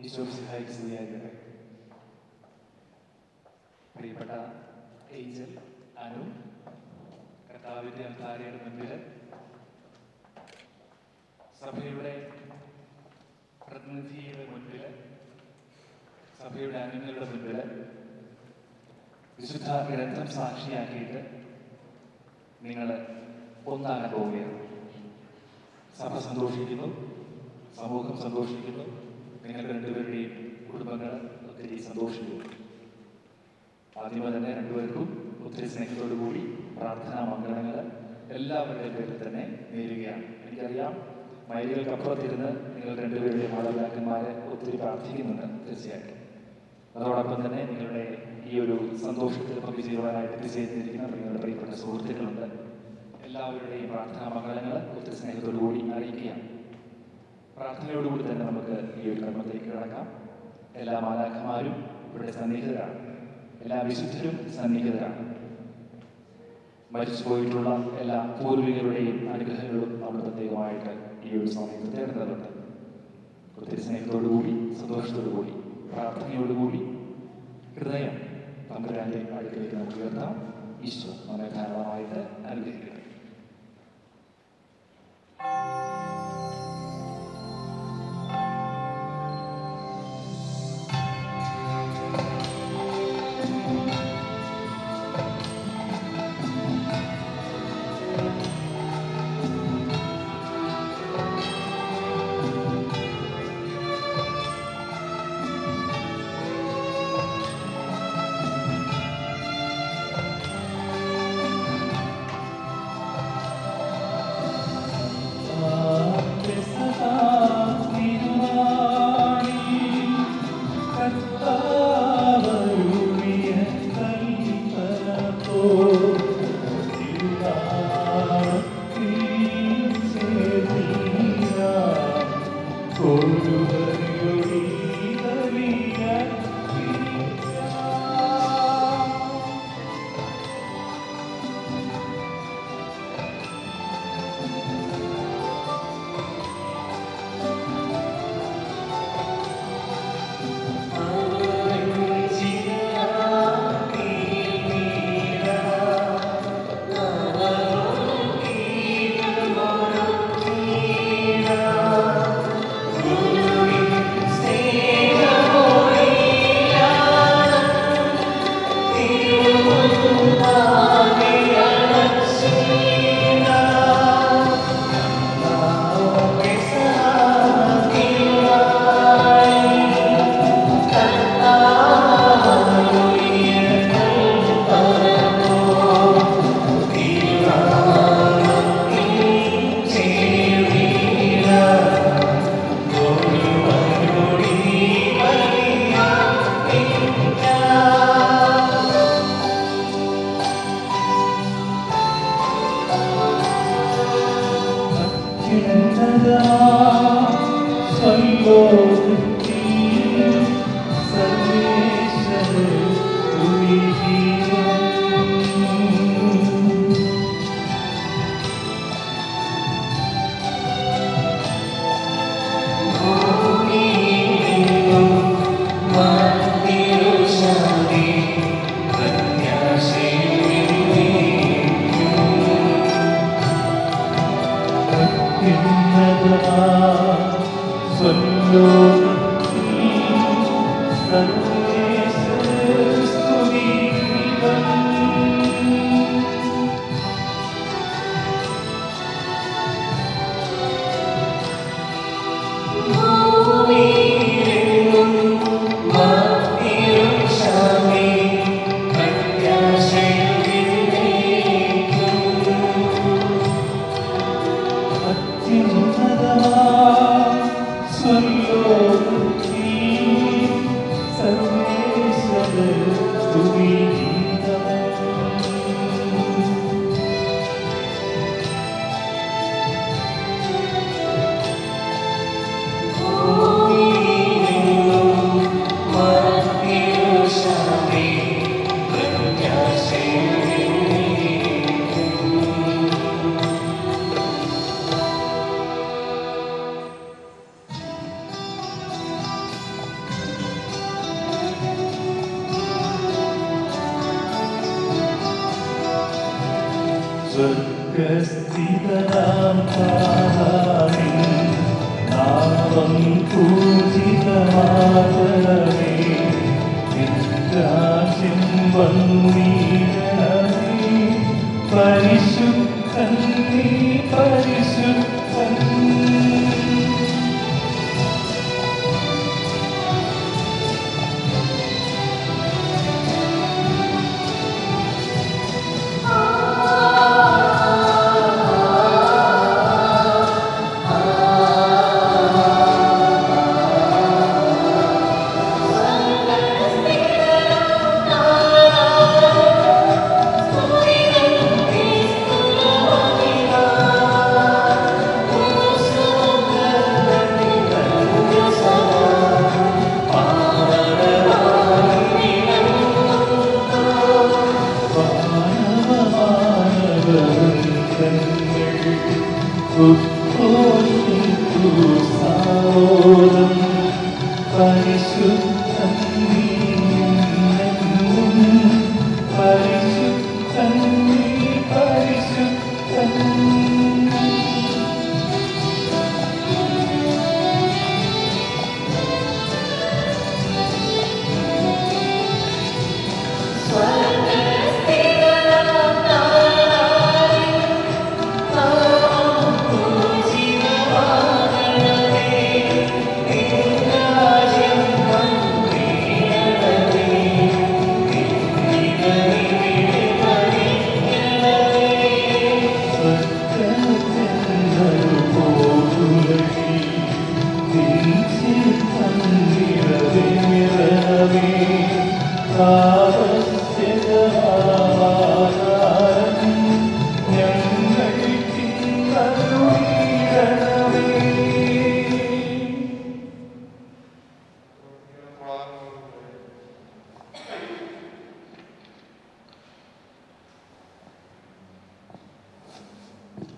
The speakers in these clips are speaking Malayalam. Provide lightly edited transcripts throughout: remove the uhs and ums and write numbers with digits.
ഈശോമിശിഹായ്ക്ക് സ്തുതിയായിരിക്കട്ടെ. പ്രിയപ്പെട്ട ഏഞ്ചൽ അനു, കർത്താവിൻ്റെ അൽത്താരയുടെ മുൻപിൽ സഭയുടെ പ്രതിനിധിയുടെ മുൻപിൽ, സഭയുടെ അംഗങ്ങളുടെ മുൻപിൽ വിശുദ്ധ ഗ്രന്ഥം സാക്ഷിയാക്കിയിട്ട് നിങ്ങൾ ഒന്നാകാൻ പോവുകയാണ്. സഭ സന്തോഷിക്കുന്നു, സമൂഹം സന്തോഷിക്കുന്നു, നിങ്ങൾ രണ്ടുപേരുടെയും കുടുംബങ്ങൾ ഒത്തിരി സന്തോഷിക്കുന്നു. ആദ്യമേ തന്നെ രണ്ടുപേർക്കും ഒത്തിരി സ്നേഹത്തോടു കൂടി പ്രാർത്ഥനാ മംഗളങ്ങൾ എല്ലാവരുടെയും പേരിൽ തന്നെ നേരുകയാണ്. എനിക്കറിയാം, മൈലുകൾക്കപ്പുറത്തിരുന്ന് നിങ്ങൾ രണ്ടുപേരുടെയും മാതാപിതാക്കന്മാരെ ഒത്തിരി പ്രാർത്ഥിക്കുന്നുണ്ട് തീർച്ചയായിട്ടും. അതോടൊപ്പം തന്നെ നിങ്ങളുടെ ഈ ഒരു സന്തോഷത്തിൽ പങ്കുചേരുവാനായിട്ട് എത്തിച്ചേർന്നിരിക്കുന്ന നിങ്ങളുടെ പ്രിയപ്പെട്ട സുഹൃത്തുക്കളുണ്ട്. എല്ലാവരുടെയും പ്രാർത്ഥനാ മംഗളങ്ങൾ ഒത്തിരി സ്നേഹത്തോടു കൂടി അറിയിക്കുകയാണ്. പ്രാർത്ഥനയോടുകൂടി തന്നെ നമുക്ക് ഈ ഒരു കർമ്മത്തിലേക്ക് കിടക്കാം. എല്ലാ മാലാഖമാരും ഇവിടെ സന്നിഹിതരാണ്, എല്ലാ വിശുദ്ധരും സന്നിഹിതരാണ്. മരിച്ചു പോയിട്ടുള്ള എല്ലാ പൂർവികരുടെയും അനുഗ്രഹങ്ങളും നമ്മൾ പ്രത്യേകമായിട്ട് ഈ ഒരു സമയത്ത് തേടുന്നതുണ്ട്. ഒത്തിരി സ്നേഹത്തോടു കൂടി, സന്തോഷത്തോടു കൂടി, പ്രാർത്ഥനയോടുകൂടി ഹൃദയം തമ്പുരാന്റെ അടുക്കിലേക്ക് നമുക്ക് ഉയർത്താം. ഈശോ നമ്മെ ധാരാളമായിട്ട് അനുഗ്രഹിക്കട്ടെ. Sarva നാമം പൂജിതമാകണമേ, രാജ്യം വന്നിടണമേ, പരിശുദ്ധൻ നീ പരിശുദ്ധൻ.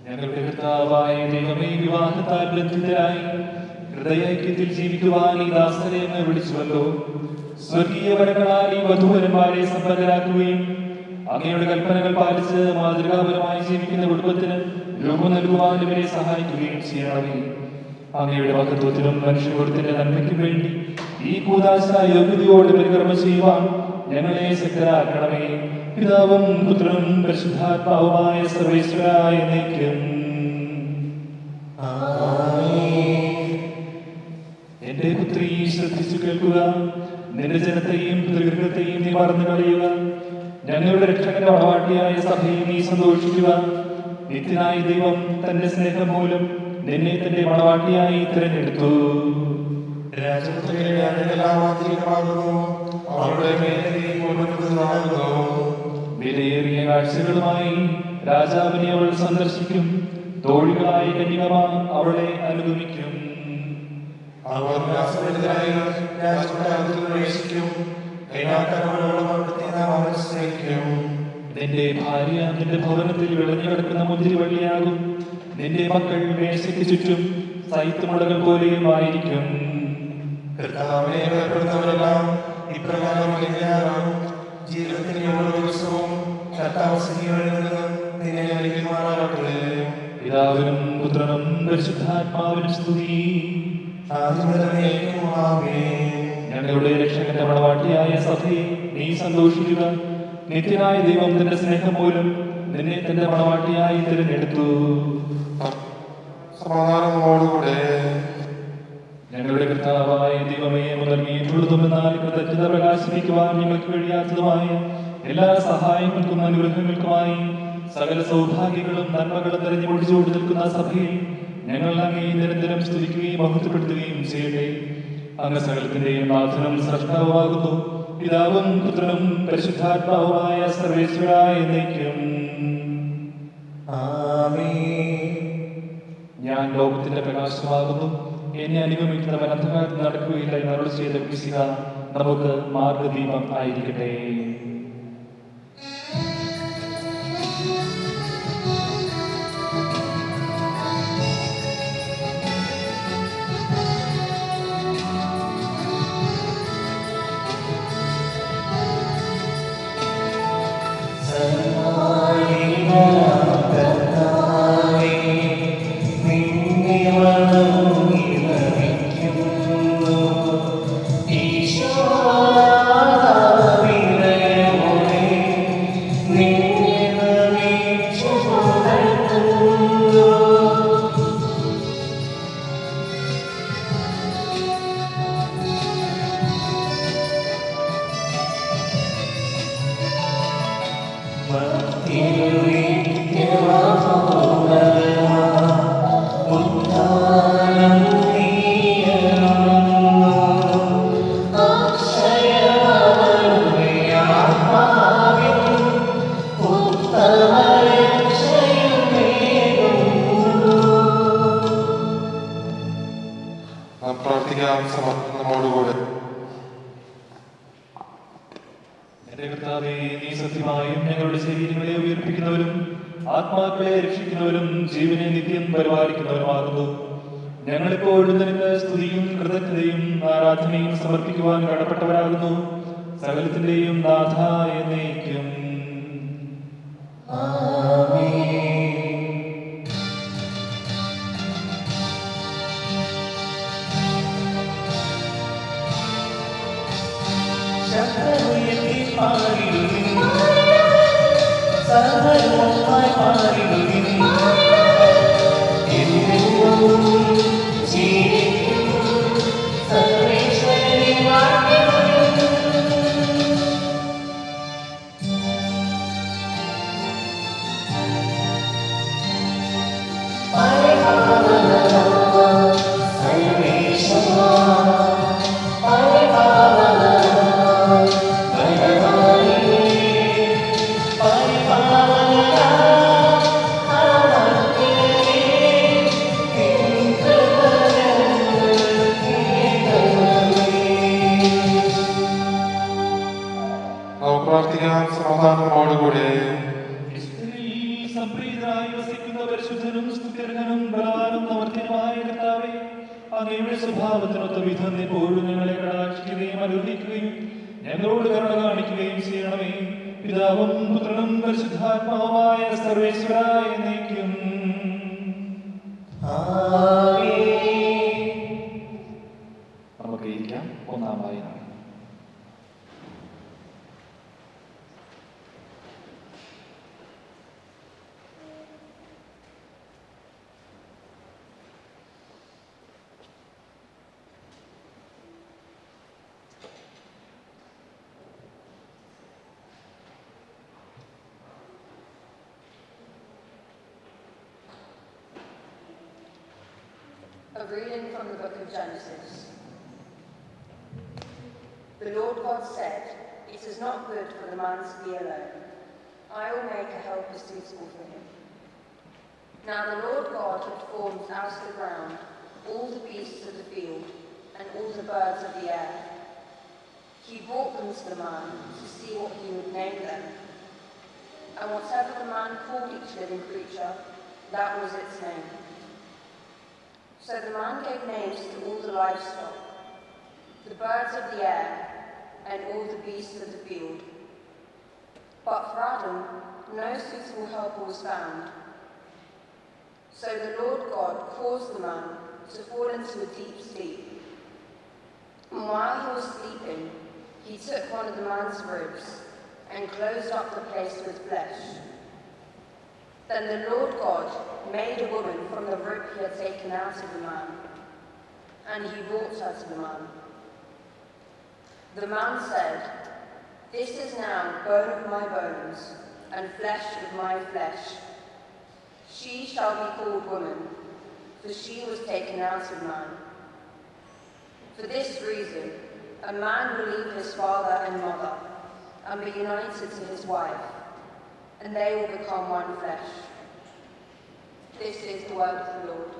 ഞങ്ങളുടെ കർത്താവായ ദൈവമേ, വിവാഹത്താൽ ബന്ധിതരായി ഹൃദയൈക്യത്തിൽ ജീവിക്കുവാൻ ഈ ദാസരെ അങ്ങ് വിളിച്ചുവല്ലോ. സ്വർഗീയ വരങ്ങളാൽ ഈ വധൂവരന്മാരെ സമ്പന്നരാക്കുകയും അങ്ങയുടെ കൽപ്പനകൾ പാലിച്ച് മാതൃകാപരമായി ജീവിക്കുന്ന കുടുംബത്തിന് രൂപം നൽകുവാൻ ഇവരെ സഹായിക്കുകയും ചെയ്യണമേ. അങ്ങയുടെ മഹത്വത്തിനും മനുഷ്യകുലത്തിന്റെ നന്മയ്ക്കും വേണ്ടി ഈ കൂദാശ യോഗ്യതയോട് പരികർമ്മം ചെയ്യുവാൻ ഞങ്ങളെ ശക്തരാക്കണമേ. പിതാവും പുത്രനും പരിശുദ്ധാത്മാവുമായ സർവേശ്വരായ എന്നേക്കും. എന്റെ പുത്രി, ശ്രദ്ധിച്ചു കേൾക്കുക. നിന്റെ ജനത്തെയും പിതൃഗൃഹത്തെയും നീ മറന്നു കളയുക. ഞങ്ങളുടെ രക്ഷകന്റെ മണവാട്ടിയായ സഭയെ നീ സന്തോഷിക്കുക. നിത്യനായ ദൈവം തന്റെ സ്നേഹം മൂലം നിന്നെ തന്റെ മണവാട്ടിയായി തിരഞ്ഞെടുത്തു. വിലയേറിയ കാഴ്ചകളുമായി രാജാവിനെ അവൾ സന്ദർശിക്കും. തോഴികളായ കന്യകമാർ അവളെ അനുഗമിക്കും. നിന്റെ ഭാര്യ നിന്റെ ഭവനത്തിൽ വിളഞ്ഞു കിടക്കുന്ന മുന്തിരിവള്ളിയാകും. നിന്റെ മക്കൾ മേശയ്ക്ക് ചുറ്റും സൈത്തുമുളകൾ പോലെയുമായിരിക്കും. പിതാവിനും പുത്രനും പരിശുദ്ധാത്മാവിനും സ്തുതി. ഞങ്ങളുടെ രക്ഷകന്റെ മണവാട്ടിയായ സഭയെ നീ സന്തോഷിക്കുക. നിത്യനായ ദൈവം തന്റെ സ്നേഹം മൂലം നിന്നെ തന്റെ മണവാട്ടിയായി തിരഞ്ഞെടുത്തു. സമാധാനത്തോടുകൂടെ ഞങ്ങളുടെ കർത്താവായ ദൈവമേ, നൽകിയിട്ടുള്ളതുമെന്നാൽ കൃതജ്ഞത പ്രകാശിപ്പിക്കുവാൻ ഞങ്ങൾക്ക് കഴിയാത്തതുമായ എല്ലാ സഹായങ്ങൾക്കും അനുഗ്രഹങ്ങൾക്കുമായി സകല സൗഭാഗ്യങ്ങളും നന്മകളും നിറഞ്ഞു പൊടിച്ചുകൊണ്ട് നിൽക്കുന്ന സഭയിൽ ഞങ്ങൾ അങ്ങേ നിരന്തരം സ്തുതിക്കുകയും മഹത്വപ്പെടുത്തുകയും ചെയ്യട്ടെ. അങ്ങ് സകലത്തിന്റെയും നാഥനും സ്രഷ്ടാവുമാകുന്നു. പിതാവും പുത്രനും പരിശുദ്ധാത്മാവുമായ സർവേശ്വരായ എന്നേക്കും. ഞാൻ ലോകത്തിന്റെ പ്രകാശമാകുന്നു. എന്നെ അനുഗമിക്കുന്നവൻ അന്ധകാരത്തിൽ നടക്കുകയില്ല എന്നരുളി ചെയ്ത വിശ്വസിക നമുക്ക് മാർഗദീപം ആയിരിക്കട്ടെ. പ്രാർത്ഥിക്കാം. നമ്മോടുകൂടെ. എന്റെ കർത്താവേ, നീ സത്യമായും ഞങ്ങളുടെ ശരീരങ്ങളെ ഉയർപ്പിക്കുന്നവരും ആത്മാക്കളെ രക്ഷിക്കുന്നവരും ജീവനെ നിത്യം പരിപാലിക്കുന്നവരുമാകുന്നു. ഞങ്ങളെപ്പോഴും നിനക്ക് സ്തുതിയും കൃതജ്ഞതയും ആരാധനയും സമർപ്പിക്കുവാൻ കടപ്പെട്ടവരാകുന്നു. സകലത്തിന്റെയും നാഥ എന്നേക്കും. സ്വഭാവത്തിനൊത്ത വിധം എപ്പോഴും ഞങ്ങളെ കടാക്ഷിക്കുകയും അനുഗ്രഹിക്കുകയും ഞങ്ങളോട് കരുണ കാണിക്കുകയും ചെയ്യണമേ. പിതാവും പുത്രനും പരിശുദ്ധാത്മാവുമായ സർവേശ്വരായ എന്നേക്കും. നമുക്ക് ഇരിക്കാം. ഒന്നാം വായന. A reading from the book of Genesis. The Lord God said, "It is not good for the man to be alone. I will make a helper suitable for him." Now the Lord God had formed out of the ground all the beasts of the field and all the birds of the air. He brought them to the man to see what he would name them. And whatever the man called each living creature, that was its name. So the man gave names to all the livestock, the birds of the air, and all the beasts of the field. But for Adam, no suitable helper was found. So the Lord God caused the man to fall into a deep sleep. And while he was sleeping, he took one of the man's ribs and closed up the place with flesh. Then the Lord God made a woman from the rib he had taken out of the man, and he brought her to the man. The man said, "This is now bone of my bones and flesh of my flesh. She shall be called woman, for she was taken out of man. For this reason, a man will leave his father and mother and be united to his wife, and they will become one flesh." This is the word of the Lord.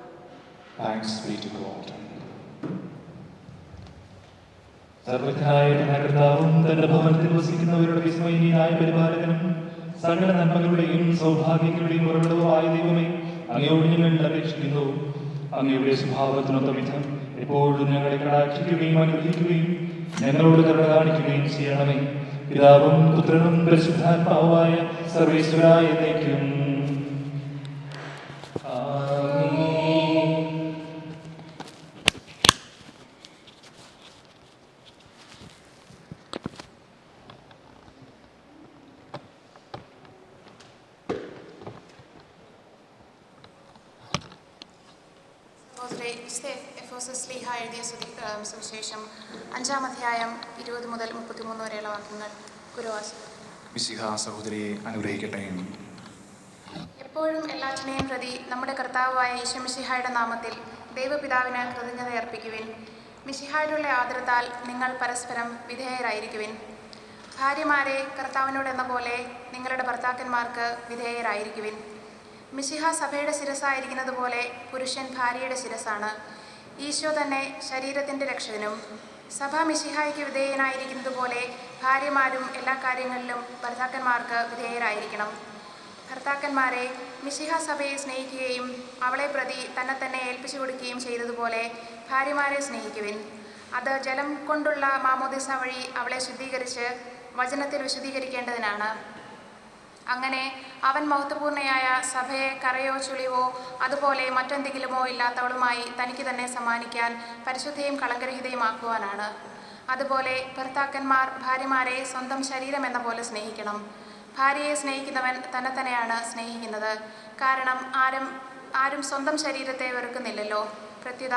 Thanks be to God. സർവജ്ഞനായ കർത്താവും തന്റെ ഭവനത്തിൽ വസിക്കുന്നവരുടെ വിസ്മയനീയനായ പരിപാലകനും സകല നന്മകളുടെയും സൗഭാഗ്യങ്ങളുടെയും ഉറവിടവുമായ ദൈവമേ, അങ്ങയോട് ഞങ്ങൾ അപേക്ഷിക്കുന്നു. അങ്ങയുടെ സ്വഭാവത്തിനൊത്ത വിധം എപ്പോഴും ഞങ്ങളെ കടാക്ഷിക്കുകയും അനുഗ്രഹിക്കുകയും ഞങ്ങളോട് കരുണ കാണിക്കുകയും ചെയ്യണമേ. പിതാവും പുത്രനും പരിശുദ്ധാത്മാവുമായ സർവേശ്വരായ എന്നേക്കും. സുവിശേഷം 5-ാം അധ്യായം 20 മുതൽ 33 വരെയുള്ള വാക്യങ്ങൾ. ഗുരുവാസം. മിശിഹ സഹോദരിയെ അനുഗ്രഹിക്കട്ടെ. എപ്പോഴും എല്ലാറ്റിനെയും പ്രതി നമ്മുടെ കർത്താവായ ഈശോ മിശിഹായുടെ നാമത്തിൽ ദൈവപിതാവിന് കൃതജ്ഞത അർപ്പിക്കുവിൻ. മിശിഹായോടുള്ള ആദരത്താൽ നിങ്ങൾ പരസ്പരം വിധേയരായിരിക്കുവിൻ. ഭാര്യമാരെ കർത്താവിനോടെന്ന പോലെ നിങ്ങളുടെ ഭർത്താക്കന്മാർക്ക് വിധേയരായിരിക്കുവിൻ. മിശിഹ സഭയുടെ ശിരസായിരിക്കുന്നത് പോലെ പുരുഷൻ ഭാര്യയുടെ ശിരസാണ്. ഈശോ തന്നെ ശരീരത്തിൻ്റെ രക്ഷകനും. സഭ മിശിഹായ്ക്ക് വിധേയനായിരിക്കുന്നത് പോലെ ഭാര്യമാരും എല്ലാ കാര്യങ്ങളിലും ഭർത്താക്കന്മാർക്ക് വിധേയരായിരിക്കണം. ഭർത്താക്കന്മാരെ, മിശിഹ സഭയെ സ്നേഹിക്കുകയും അവളെ പ്രതി തന്നെ ഏൽപ്പിച്ചു കൊടുക്കുകയും ചെയ്തതുപോലെ ഭാര്യമാരെ സ്നേഹിക്കുവിൻ. അത് ജലം കൊണ്ടുള്ള മാമോദിസ വഴി അവളെ ശുദ്ധീകരിച്ച് വചനത്തിൽ വിശുദ്ധീകരിക്കേണ്ടതിനാണ്. അങ്ങനെ അവൻ മഹത്വപൂർണ്ണയായ സഭയെ കറയോ ചുളിവോ അതുപോലെ മറ്റെന്തെങ്കിലുമോ ഇല്ലാത്തവളുമായി തനിക്ക് തന്നെ സമ്മാനിക്കാൻ പരിശുദ്ധയും കളങ്കരഹിതയുമാക്കുവാനാണ്. അതുപോലെ ഭർത്താക്കന്മാർ ഭാര്യമാരെ സ്വന്തം ശരീരം എന്ന പോലെ സ്നേഹിക്കണം. ഭാര്യയെ സ്നേഹിക്കുന്നവൻ തന്നെയാണ് സ്നേഹിക്കുന്നത്. കാരണം ആരും സ്വന്തം ശരീരത്തെ വെറുക്കുന്നില്ലല്ലോ. പ്രത്യുത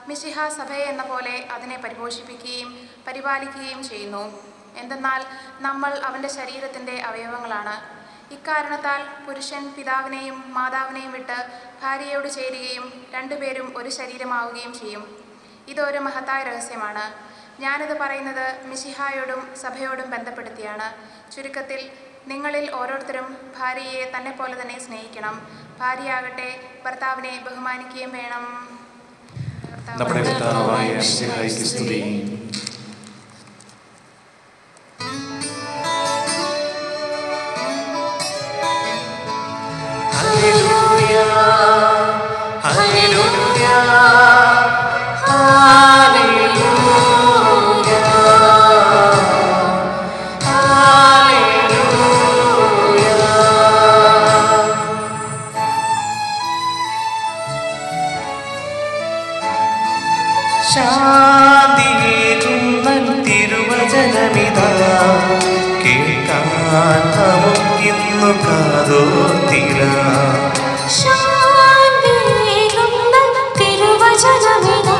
മിശിഹ സഭയെ എന്ന പോലെ അതിനെ പരിപോഷിപ്പിക്കുകയും പരിപാലിക്കുകയും ചെയ്യുന്നു. എന്തെന്നാൽ നമ്മൾ അവൻ്റെ ശരീരത്തിൻ്റെ അവയവങ്ങളാണ്. ഇക്കാരണത്താൽ പുരുഷൻ പിതാവിനെയും മാതാവിനെയും വിട്ട് ഭാര്യയോട് ചേരുകയും രണ്ടുപേരും ഒരു ശരീരമാവുകയും ചെയ്യും. ഇതൊരു മഹത്തായ രഹസ്യമാണ്. ഞാനിത് പറയുന്നത് മിശിഹായോടും സഭയോടും ബന്ധപ്പെടുത്തിയാണ്. ചുരുക്കത്തിൽ നിങ്ങളിൽ ഓരോരുത്തരും ഭാര്യയെ തന്നെപ്പോലെ തന്നെ സ്നേഹിക്കണം. ഭാര്യയാകട്ടെ ഭർത്താവിനെ ബഹുമാനിക്കുകയും വേണം. നമ്മുടെ കർത്താവായ മിശിഹായ്ക്ക് സ്തുതി. ശാന്തിയേകുന്ന തിരുവചനമിതാ കേൾക്കാൻ നമുക്കിന്നു കാതോർത്തിരാം. ശാന്തിയേകുന്ന തിരുവചനമിതാ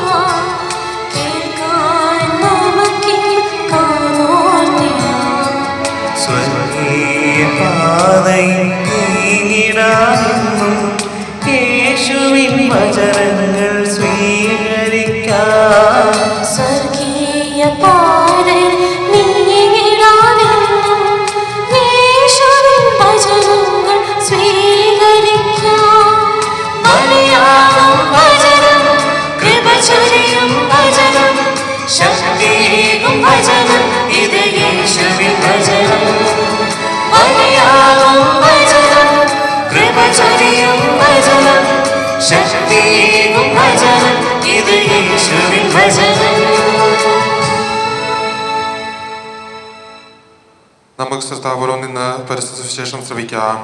കേൾക്കാൻ നമുക്കിന്നു കാതോർത്തിരാം. സ്വർഗീയ പാതയിൽ നീങ്ങിടാമെന്നും യേശുവിൻ വചനങ്ങൾ സ്വീകരിക്കാം. സ്വർഗീയ പാതയിൽ നീങ്ങിടാമെന്നും യേശുവിൻ വചനങ്ങൾ സ്വീകരിക്കാം. ബലിയാകും വചനം, കൃപ ചൊരിയും വചനം, ശക്തിയേകും വചനം, ഇത് യേശുവിൻ വചനം. ബലിയാകും വചനം, കൃപ ചൊരിയും വചനം, ശക്തിയേകും വചനം, ഇത് യേശുവിൻ വചനം. നമുക്ക് ശ്രദ്ധാപൂർവം നിന്ന് പരിശുദ്ധ സുവിശേഷം ശ്രവിക്കാം.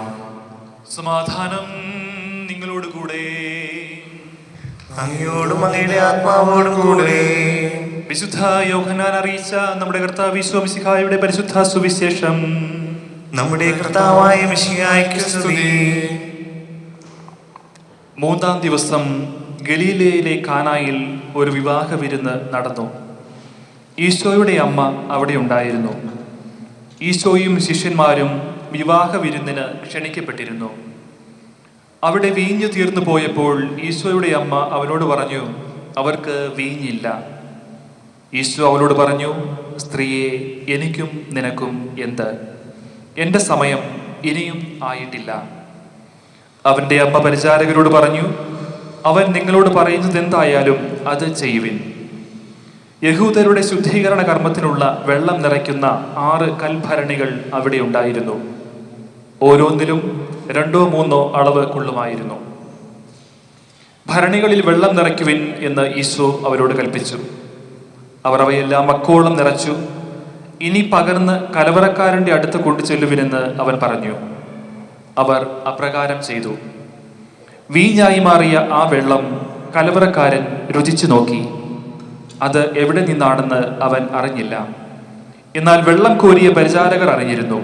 സമാധാനം നിങ്ങളോടുകൂടെ. അങ്ങയോടും അങ്ങയുടെ ആത്മാവോടും കൂടെ. വിശുദ്ധ യോഹന്നാൻ അറിയിച്ച നമ്മുടെ കർത്താവ് ഈശോ മിശിഹായുടെ പരിശുദ്ധ സുവിശേഷം. നമ്മുടെ കർത്താവായ മിശിഹായ്ക്ക് സ്തുതി. മൂന്നാം ദിവസം ഗലീലയിലെ കാനായിൽ ഒരു വിവാഹ വിരുന്ന് നടന്നു. ഈശോയുടെ അമ്മ അവിടെ ഉണ്ടായിരുന്നു. ഈശോയും ശിഷ്യന്മാരും വിവാഹ വിരുന്നിന് ക്ഷണിക്കപ്പെട്ടിരുന്നു. അവിടെ വീഞ്ഞു തീർന്നു പോയപ്പോൾ ഈശോയുടെ അമ്മ അവനോട് പറഞ്ഞു, അവർക്ക് വീഞ്ഞില്ല. ഈശോ അവളോട് പറഞ്ഞു, സ്ത്രീയെ, എനിക്കും നിനക്കും എന്ത്? എൻ്റെ സമയം ഇനിയും ആയിട്ടില്ല. അവൻ്റെ അമ്മ പരിചാരകരോട് പറഞ്ഞു, അവൻ നിങ്ങളോട് പറയുന്നത് എന്തായാലും അത് ചെയ്യുവിൻ. യഹൂദരുടെ ശുദ്ധീകരണ കർമ്മത്തിനുള്ള വെള്ളം നിറയ്ക്കുന്ന 6 കൽഭരണികൾ അവിടെ ഉണ്ടായിരുന്നു. ഓരോന്നിലും 2-3 അളവ് കൊള്ളുമായിരുന്നു. ഭരണികളിൽ വെള്ളം നിറയ്ക്കുവിൻ എന്ന് ഈശോ അവരോട് കൽപ്പിച്ചു. അവർ അവയെല്ലാം മക്കോളം നിറച്ചു. ഇനി പകർന്ന് കലവറക്കാരൻ്റെ അടുത്ത് കൊണ്ടു ചെല്ലുവിനെന്ന് അവൻ പറഞ്ഞു. അവർ അപ്രകാരം ചെയ്തു. വീഞ്ഞായി മാറിയ ആ വെള്ളം കലവറക്കാരൻ രുചിച്ചു നോക്കി. അത് എവിടെ നിന്നാണെന്ന് അവൻ അറിഞ്ഞില്ല. എന്നാൽ വെള്ളം കോരിയ പരിചാരകർ അറിഞ്ഞിരുന്നു.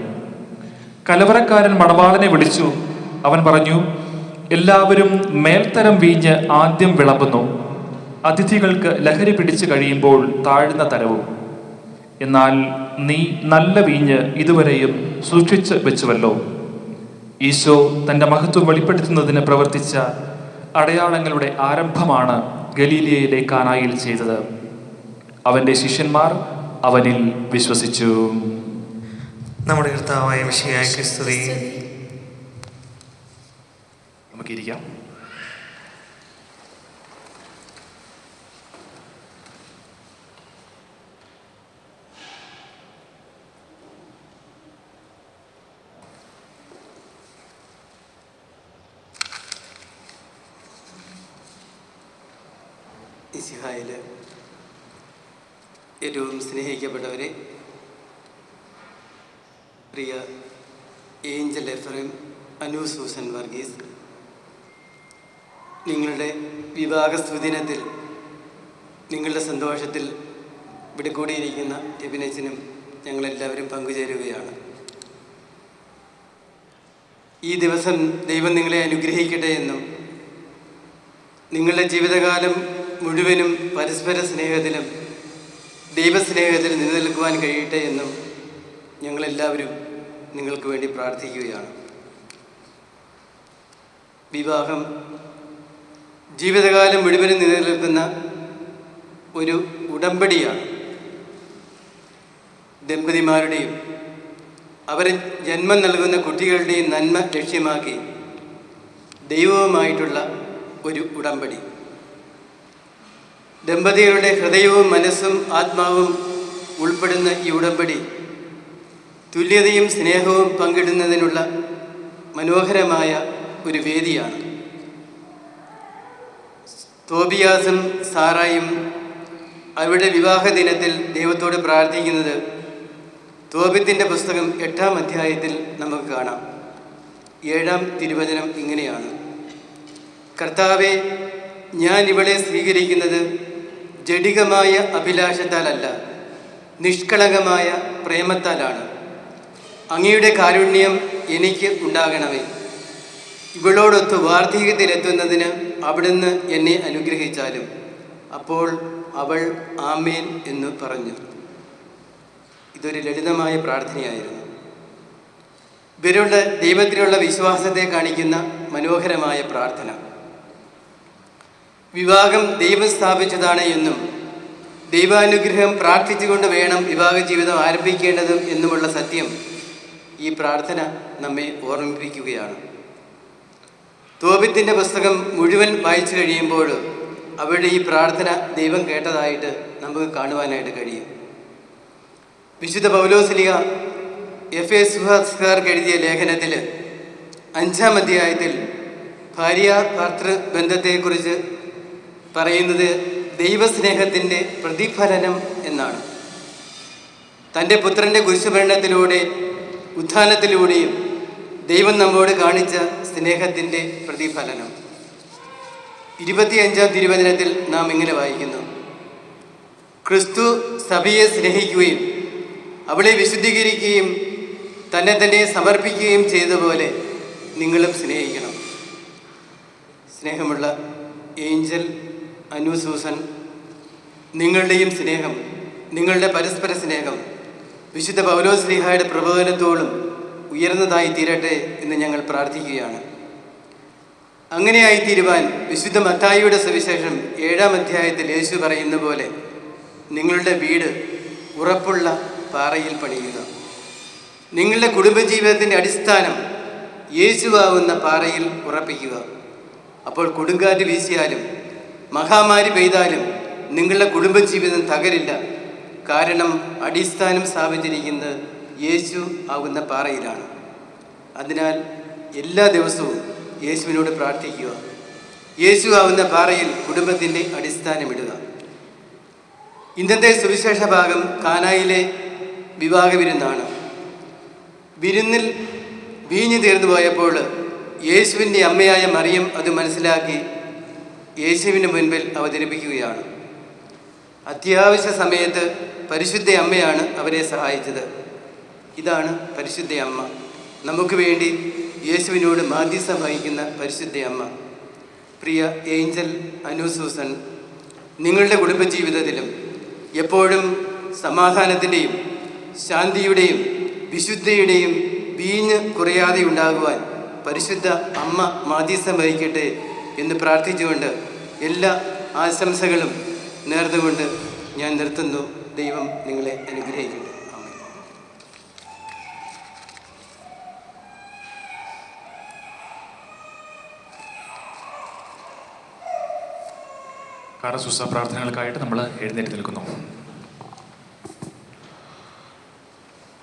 കലവറക്കാരൻ മണവാളനെ വിളിച്ചു. അവൻ പറഞ്ഞു, എല്ലാവരും മേൽത്തരം വീഞ്ഞ് ആദ്യം വിളമ്പുന്നു, അതിഥികൾക്ക് ലഹരി പിടിച്ചു കഴിയുമ്പോൾ താഴ്ന്ന തരവും. എന്നാൽ നീ നല്ല വീഞ്ഞ് ഇതുവരെയും സൂക്ഷിച്ച് വെച്ചുവല്ലോ. ഈശോ തൻ്റെ മഹത്വം വെളിപ്പെടുത്തുന്നതിന് പ്രവർത്തിച്ച അടയാളങ്ങളുടെ ആരംഭമാണ് ഗലീലിയയിലെ കാനായിൽ ചെയ്തത്. അവൻ്റെ ശിഷ്യന്മാർ അവനിൽ വിശ്വസിച്ചു. നമ്മുടെ കർത്താവായ മിശിഹായ്ക്ക് സ്തുതി. നമുക്കിരിക്കാം. മിശിഹായിൽ ഏറ്റവും സ്നേഹിക്കപ്പെട്ടവരെ, പ്രിയ ഏഞ്ചൽ എഫ്രൈം, അനു സൂസൻ വർഗീസ്, നിങ്ങളുടെ വിവാഹ സുദിനത്തിൽ നിങ്ങളുടെ സന്തോഷത്തിൽ ഇവിടെ കൂടിയിരിക്കുന്ന എബിനച്ചനും ഞങ്ങളെല്ലാവരും പങ്കുചേരുകയാണ്. ഈ ദിവസം ദൈവം നിങ്ങളെ അനുഗ്രഹിക്കട്ടെ എന്നും നിങ്ങളുടെ ജീവിതകാലം മുഴുവനും പരസ്പര സ്നേഹത്തിലും ദൈവസ്നേഹത്തിലും നിലനിൽക്കുവാൻ കഴിയട്ടെ എന്നും ഞങ്ങളെല്ലാവരും നിങ്ങൾക്ക് വേണ്ടി പ്രാർത്ഥിക്കുകയാണ്. വിവാഹം ജീവിതകാലം മുഴുവനും നിലനിൽക്കുന്ന ഒരു ഉടമ്പടിയാണ്. ദമ്പതിമാരുടെയും അവർ ജന്മം നൽകുന്ന കുട്ടികളുടെയും നന്മ ലക്ഷ്യമാക്കി ദൈവവുമായിട്ടുള്ള ഒരു ഉടമ്പടി. ദമ്പതികളുടെ ഹൃദയവും മനസ്സും ആത്മാവും ഉൾപ്പെടുന്ന ഈ ഉടമ്പടി തുല്യതയും സ്നേഹവും പങ്കിടുന്നതിനുള്ള മനോഹരമായ ഒരു വേദിയാണ്. തോബിയാസും സാറായും അവരുടെ വിവാഹ ദിനത്തിൽ ദൈവത്തോട് പ്രാർത്ഥിക്കുന്നത് തോബിത്തിൻ്റെ പുസ്തകം 8-ാം അധ്യായത്തിൽ നമുക്ക് കാണാം. 7-ാം തിരുവചനം ഇങ്ങനെയാണ്: കർത്താവേ, ഞാൻ ഇവളെ സ്വീകരിക്കുന്നത് ജഡികമായ അഭിലാഷത്താലല്ല, നിഷ്കളങ്കമായ പ്രേമത്താലാണ്. അങ്ങയുടെ കാരുണ്യം എനിക്ക് ഉണ്ടാകണമേ. ഇവളോടൊത്ത് വാർദ്ധക്യത്തിലെത്തുന്നതിന് അവിടുന്ന് എന്നെ അനുഗ്രഹിച്ചാലും. അപ്പോൾ അവൾ ആമേൻ എന്ന് പറഞ്ഞു. ഇതൊരു ലളിതമായ പ്രാർത്ഥനയായിരുന്നു. ഇവരുടെ ദൈവത്തിലുള്ള വിശ്വാസത്തെ കാണിക്കുന്ന മനോഹരമായ പ്രാർത്ഥന. വിവാഹം ദൈവം സ്ഥാപിച്ചതാണ് എന്നും ദൈവാനുഗ്രഹം പ്രാർത്ഥിച്ചുകൊണ്ട് വേണം വിവാഹ ജീവിതം ആരംഭിക്കേണ്ടത് എന്നുമുള്ള സത്യം ഈ പ്രാർത്ഥന നമ്മെ ഓർമ്മിപ്പിക്കുകയാണ്. തോബിത്തിൻ്റെ പുസ്തകം മുഴുവൻ വായിച്ചു കഴിയുമ്പോൾ അവരുടെ ഈ പ്രാർത്ഥന ദൈവം കേട്ടതായിട്ട് നമുക്ക് കാണുവാനായിട്ട് കഴിയും. വിശുദ്ധ പൗലോസ്ലീഹ എഫേസുകാർക്ക് എഴുതിയ ലേഖനത്തിൽ 5-ാം അധ്യായത്തിൽ ഭാര്യ ഭർത്തൃ ബന്ധത്തെക്കുറിച്ച് പറയുന്നത് ദൈവസ്നേഹത്തിൻ്റെ പ്രതിഫലനം എന്നാണ്. തൻ്റെ പുത്രൻ്റെ കുരിശുമരണത്തിലൂടെ ഉത്ഥാനത്തിലൂടെയും ദൈവം നമ്മോട് കാണിച്ച സ്നേഹത്തിൻ്റെ പ്രതിഫലനം. 25-ാം തിരുവചനത്തിൽ നാം ഇങ്ങനെ വായിക്കുന്നു: ക്രിസ്തു സഭയെ സ്നേഹിക്കുകയും അവളെ വിശുദ്ധീകരിക്കുകയും തന്നെ സമർപ്പിക്കുകയും ചെയ്തതുപോലെ നിങ്ങളും സ്നേഹിക്കണം. സ്നേഹമുള്ള ഏഞ്ചൽ, അനു സൂസൻ, നിങ്ങളുടെയും സ്നേഹം, നിങ്ങളുടെ പരസ്പര സ്നേഹം വിശുദ്ധ പൗലോസ്ലീഹായുടെ പ്രബോധനത്തോളം ഉയർന്നതായി തീരട്ടെ എന്ന് ഞങ്ങൾ പ്രാർത്ഥിക്കുകയാണ്. അങ്ങനെയായിത്തീരുവാൻ വിശുദ്ധ മത്തായിയുടെ സുവിശേഷം 7-ാം അധ്യായത്തിൽ യേശു പറയുന്ന പോലെ നിങ്ങളുടെ വീട് ഉറപ്പുള്ള പാറയിൽ പണിയുക. നിങ്ങളുടെ കുടുംബജീവിതത്തിൻ്റെ അടിസ്ഥാനം യേശുവാകുന്ന പാറയിൽ ഉറപ്പിക്കുക. അപ്പോൾ കൊടുങ്കാറ്റ് വീശിയാലും മഹാമാരി പെയ്താലും നിങ്ങളുടെ കുടുംബജീവിതം തകരില്ല. കാരണം അടിസ്ഥാനം സ്ഥാപിച്ചിരിക്കുന്നത് യേശു ആകുന്ന പാറയിലാണ്. അതിനാൽ എല്ലാ ദിവസവും യേശുവിനോട് പ്രാർത്ഥിക്കുക. യേശു ആകുന്ന പാറയിൽ കുടുംബത്തിൻ്റെ അടിസ്ഥാനമിടുക. ഇന്നത്തെ സുവിശേഷ ഭാഗം കാനായിലെ വിവാഹ വിരുന്നാണ്. വിരുന്നിൽ വീഞ്ഞു തീർന്നു പോയപ്പോൾ യേശുവിൻ്റെ അമ്മയായ മറിയം അത് മനസ്സിലാക്കി യേശുവിന് മുൻപിൽ അവതരിപ്പിക്കുകയാണ്. അത്യാവശ്യ സമയത്ത് പരിശുദ്ധ അമ്മയാണ് അവരെ സഹായിച്ചത്. ഇതാണ് പരിശുദ്ധ അമ്മ, നമുക്ക് വേണ്ടി യേശുവിനോട് മാധ്യസ്ഥം വഹിക്കുന്ന പരിശുദ്ധ അമ്മ. പ്രിയ ഏഞ്ചൽ, അനു സൂസൻ, നിങ്ങളുടെ കുടുംബജീവിതത്തിലും എപ്പോഴും സമാധാനത്തിൻ്റെയും ശാന്തിയുടെയും വിശുദ്ധിയുടെയും വീഞ്ഞ് കുറയാതെ ഉണ്ടാകുവാൻ പരിശുദ്ധ അമ്മ മാധ്യസ്ഥം വഹിക്കട്ടെ എന്ന് പ്രാർത്ഥിച്ചുകൊണ്ട് എല്ലാ ആശംസകളും നേർന്നുകൊണ്ട് ഞാൻ നിർത്തുന്നു. ദൈവം നിങ്ങളെ അനുഗ്രഹിക്കട്ടെ. കാരസൂസ പ്രാർത്ഥനകൾക്കായിട്ട് നമ്മൾ എഴുന്നേറ്റ് നിൽക്കുന്നു.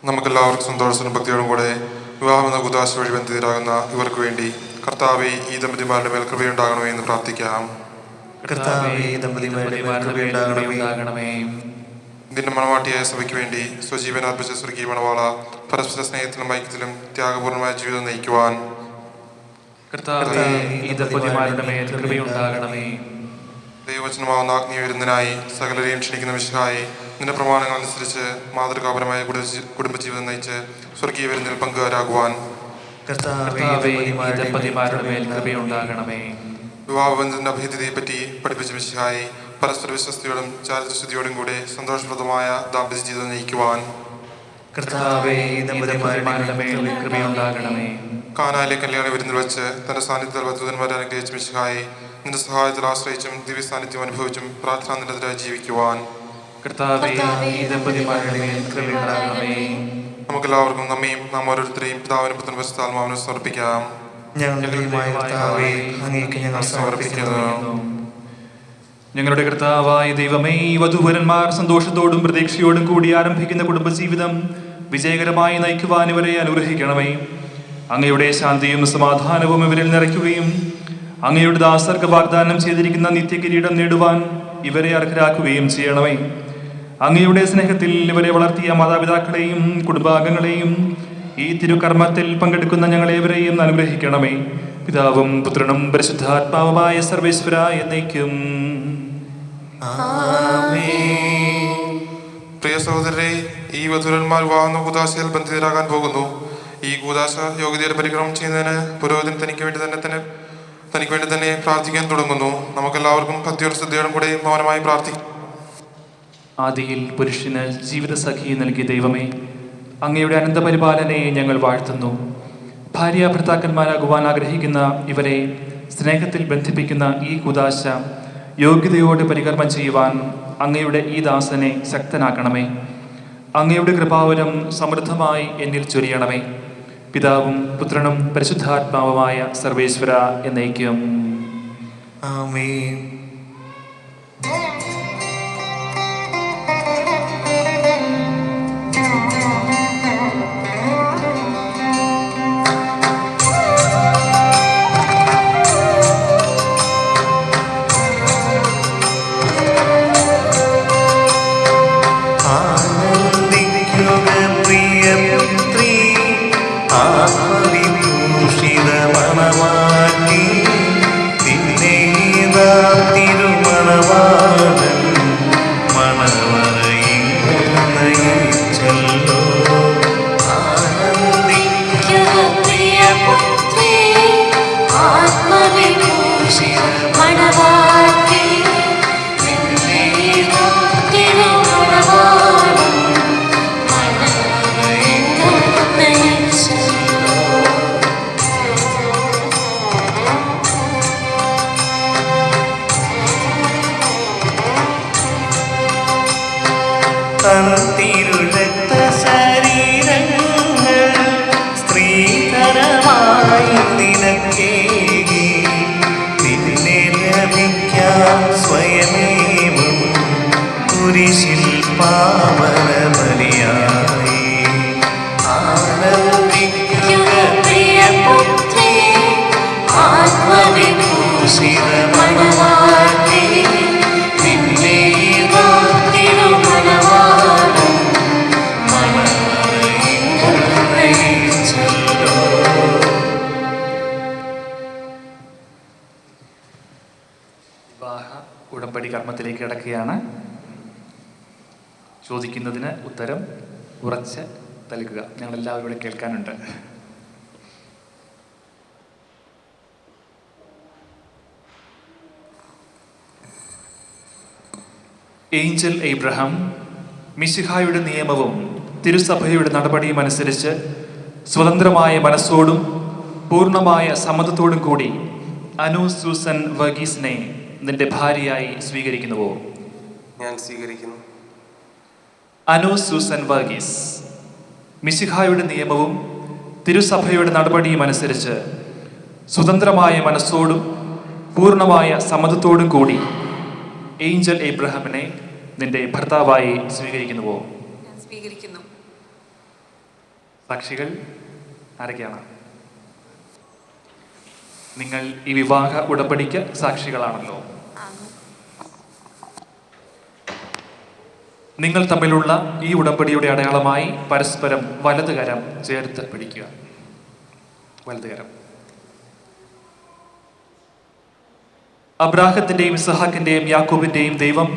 നമുക്കെല്ലാവർക്കും സന്തോഷത്തിനും ഭക്തിയോടും കൂടെ വിവാഹമെന്ന കുദാശ വഴി ബന്ധിതരാകുന്ന ഇവർക്ക് വേണ്ടി കർത്താവെ ഈ ദമ്പതിമാരുടെ മേൽ കൃപയുണ്ടാകണമേ എന്ന് പ്രാർത്ഥിക്കാം. കർത്താവേ ദമ്പതിമാരുടെ മേൽ കൃപയുണ്ടാകണമേ. ഇതിന്റെ മണവാട്ടിയായ സഭയ്ക്ക് വേണ്ടി സ്വജീവൻ അർപ്പിച്ച സ്വർഗീയ മണവാള പരസ്പര സ്നേഹത്തിലും ഐക്യത്തിലും ത്യാഗപൂർണമായ ജീവിതം നയിക്കുവാൻ കർത്താവേ ഈ ദമ്പതിമാരുടെ മേൽ കൃപയുണ്ടാകണമേ. ദൈവവചനമാവുന്ന ആഗ്നേയവിരുദ്ധനായി സകലരെയും ക്ഷണിക്കുന്ന വിശുദ്ധായി നിന്റെ പ്രമാണങ്ങൾ അനുസരിച്ച് മാതൃകാപരമായ കുടുംബജീവിതം നയിച്ച് സ്വർഗീയ വിരുന്നിൽ പങ്കുകാരാകുവാൻ കർത്താവേ ഈ ദമ്പതിമാരുടെ മേൽ കൃപയുണ്ടാകണമേ. വിവാഹബന്ധത്തിന്റെ അഭേദ്യതയെപ്പറ്റി പഠിപ്പിച്ച വിശുദ്ധായി പരസ്പര വിശ്വസ്തയോടും ചാരിത്രശുദ്ധിയോടും കൂടെ സന്തോഷപ്രദമായ ദാമ്പത്യ ജീവിതം നയിക്കുവാൻ കർത്താവേ ഈ ദമ്പതിമാരുടെ മേൽ കൃപയുണ്ടാകണമേ. കാനായിലെ കല്യാണ വിരുന്നിൽ വെച്ച് തന്റെ സാന്നിധ്യത്തിൽ ദൂതന്മാരെ അനുഗ്രഹിച്ച മിശിഹായി നിന്റെ സഹായത്തിൽ ആശ്രയിച്ചും ദിവ്യ സാന്നിധ്യം അനുഭവിച്ചും പ്രാർത്ഥനാനിരതരായി ജീവിക്കുവാൻ കർത്താവേ ഈ ദമ്പതിമാരുടെ മേൽ കൃപയുണ്ടാകണമേ. നമുക്കെല്ലാവർക്കും നമ്മയും നാം ഓരോരുത്തരെയും പിതാവിനും പുത്രനും പരിശുദ്ധാത്മാവിനും സമർപ്പിക്കാം. ഞങ്ങളുടെയുമായ കർത്താവേ അങ്ങേക്ക് ഞങ്ങൾ സമർപ്പിക്കുന്നു. ഞങ്ങളുടെ കർത്താവായ ദൈവമേ, ഈ വധൂവരന്മാർ സന്തോഷത്തോടും പ്രതീക്ഷയോടും കൂടി ആരംഭിക്കുന്ന കുടുംബജീവിതം വിജയകരമായി നയിക്കുവാൻ ഇവരെ അനുഗ്രഹിക്കണമേ. അങ്ങയുടെ ശാന്തിയും സമാധാനവും ഇവരിൽ നിറയ്ക്കുകയും അങ്ങയുടെ ദാസർക്ക് വാഗ്ദാനം ചെയ്തിരിക്കുന്ന നിത്യകിരീടം നേടുവാൻ ഇവരെ അർഹരാക്കുകയും ചെയ്യണമേ. അങ്ങയുടെ സ്നേഹത്തിൽ ഇവരെ വളർത്തിയ മാതാപിതാക്കളെയും കുടുംബാംഗങ്ങളെയും ഈ തിരുകർമ്മത്തിൽ പങ്കെടുക്കുന്ന ഞങ്ങളേവരെയും അനുഗ്രഹിക്കണമേ. പിതാവും പുത്രനും പരിശുദ്ധാത്മാവുമായ സർവേശ്വര എന്നേക്കും. പ്രിയ സഹോദരരെ, ഈ വധുരന്മാർ വിവാഹ കൂദാശയിൽ ബന്ധിതരാകാൻ പോകുന്നു. ഈ കൂദാശ യോഗ്യതയുടെ പരിക്രമം ചെയ്യുന്നതിന് പുരോഹിതൻ തനിക്ക് വേണ്ടി തന്നെ പ്രാർത്ഥിക്കാൻ തുടങ്ങുന്നു. നമുക്കെല്ലാവർക്കും ഭക്തിയോടും ശ്രദ്ധയോടും കൂടെ മൗനമായി പ്രാർത്ഥിക്കാം. ആദിയിൽ പുരുഷന് ജീവിതസഖി നൽകിയ ദൈവമേ, അങ്ങയുടെ അനന്തപരിപാലനയെ ഞങ്ങൾ വാഴ്ത്തുന്നു. ഭാര്യ ഭർത്താക്കന്മാരാകുവാൻ ആഗ്രഹിക്കുന്ന ഇവരെ സ്നേഹത്തിൽ ബന്ധിപ്പിക്കുന്ന ഈ കൂദാശ യോഗ്യതയോടെ പരികർമ്മം ചെയ്യുവാൻ അങ്ങയുടെ ഈ ദാസനെ ശക്തനാക്കണമേ. അങ്ങയുടെ കൃപാവരം സമൃദ്ധമായി എന്നിൽ ചൊരിയണമേ. പിതാവും പുത്രനും പരിശുദ്ധാത്മാവുമായ സർവേശ്വര എന്നേക്കും. ആമേൻ. ഉടമ്പടി കർമ്മത്തിലേക്ക് കിടക്കുകയാണ്. ചോദിക്കുന്നതിന് ഉത്തരം ഉറച്ച് നൽകുക. ഞങ്ങളെല്ലാവരും ഇവിടെ കേൾക്കാനുണ്ട്. ഏഞ്ചൽ എബ്രഹാം മിശിഹായുടെ നിയമവും തിരുസഭയുടെ നടപടിയും അനുസരിച്ച് സ്വതന്ത്രമായ മനസ്സോടും പൂർണ്ണമായ സമ്മതത്തോടും കൂടി അനു സൂസൻ വർഗീസിനെ നിന്റെ ഭാര്യയായി സ്വീകരിക്കുന്നുവോ? ഞാൻ സ്വീകരിക്കുന്നു. അനു സൂസൻ വർഗീസ് മിശിഹായുടെ നിയമവും തിരുസഭയുടെ നടപടിയും അനുസരിച്ച് സ്വതന്ത്രമായ മനസ്സോടും പൂർണ്ണമായ സമ്മതത്തോടും കൂടി ഏഞ്ചൽ എബ്രഹാമിനെ നിന്റെ ഭർത്താവായി സ്വീകരിക്കുന്നുവോ? ഞാൻ സ്വീകരിക്കുന്നു. സാക്ഷികൾ ആരൊക്കെയാണ്? നിങ്ങൾ ഈ വിവാഹ ഉടമ്പടിക്ക് സാക്ഷികളാണല്ലോ. നിങ്ങൾ തമ്മിലുള്ള ഈ ഉടമ്പടിയുടെ അടയാളമായി പരസ്പരം വലതുകരം ചേർത്ത് പിടിക്കുക. വലതുകരം. അബ്രാഹത്തിൻ്റെയും ഇസ്ഹാക്കിൻ്റെയും യാക്കോബിൻ്റെയും ദൈവം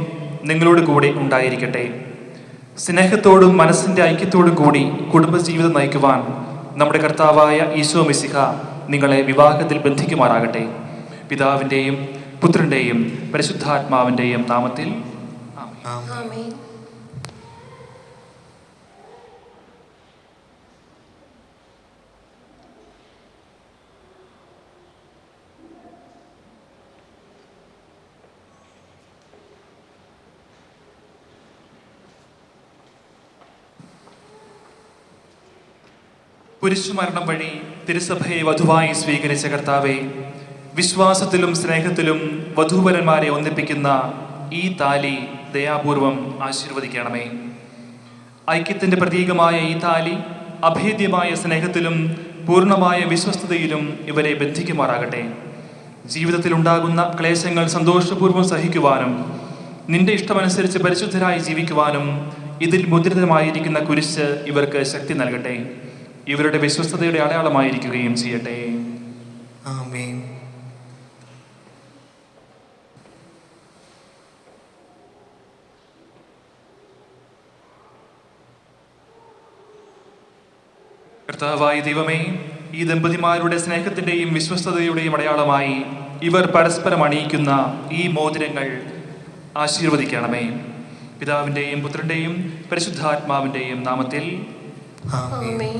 നിങ്ങളോട് കൂടി ഉണ്ടായിരിക്കട്ടെ. സ്നേഹത്തോടും മനസ്സിൻ്റെ ഐക്യത്തോടും കൂടി കുടുംബജീവിതം നയിക്കുവാൻ നമ്മുടെ കർത്താവായ ഈശോ മിശിഹ നിങ്ങളെ വിവാഹത്തിൽ ബന്ധിക്കുമാറാകട്ടെ. പിതാവിൻ്റെയും പുത്രൻ്റെയും പരിശുദ്ധാത്മാവിൻ്റെയും നാമത്തിൽ ആമേൻ. കുരിശുമരണം വഴി തിരുസഭയെ വധുവായി സ്വീകരിച്ച കർത്താവെ, വിശ്വാസത്തിലും സ്നേഹത്തിലും വധൂവരന്മാരെ ഒന്നിപ്പിക്കുന്ന ഈ താലി ദയാപൂർവം ആശീർവദിക്കണമേ. ഐക്യത്തിൻ്റെ പ്രതീകമായ ഈ താലി അഭേദ്യമായ സ്നേഹത്തിലും പൂർണ്ണമായ വിശ്വസ്തതയിലും ഇവരെ ബന്ധിക്കുമാറാകട്ടെ. ജീവിതത്തിലുണ്ടാകുന്ന ക്ലേശങ്ങൾ സന്തോഷപൂർവ്വം സഹിക്കുവാനും നിന്റെ ഇഷ്ടമനുസരിച്ച് പരിശുദ്ധരായി ജീവിക്കുവാനും ഇതിൽ മുദ്രിതമായിരിക്കുന്ന കുരിശ് ഇവർക്ക് ശക്തി നൽകട്ടെ. ഇവരുടെ വിശ്വസ്തതയുടെ അടയാളമായിരിക്കുകയും ചെയ്യട്ടെ. ആമേൻ. കർത്താവായ ദൈവമേ, ഈ ദമ്പതിമാരുടെ സ്നേഹത്തിൻ്റെയും വിശ്വസ്തതയുടെയും അടയാളമായി ഇവർ പരസ്പരം അണിയിക്കുന്ന ഈ മോതിരങ്ങൾ ആശീർവദിക്കണമേ. പിതാവിൻ്റെയും പുത്രൻ്റെയും പരിശുദ്ധാത്മാവിൻ്റെയും നാമത്തിൽ ആമേൻ.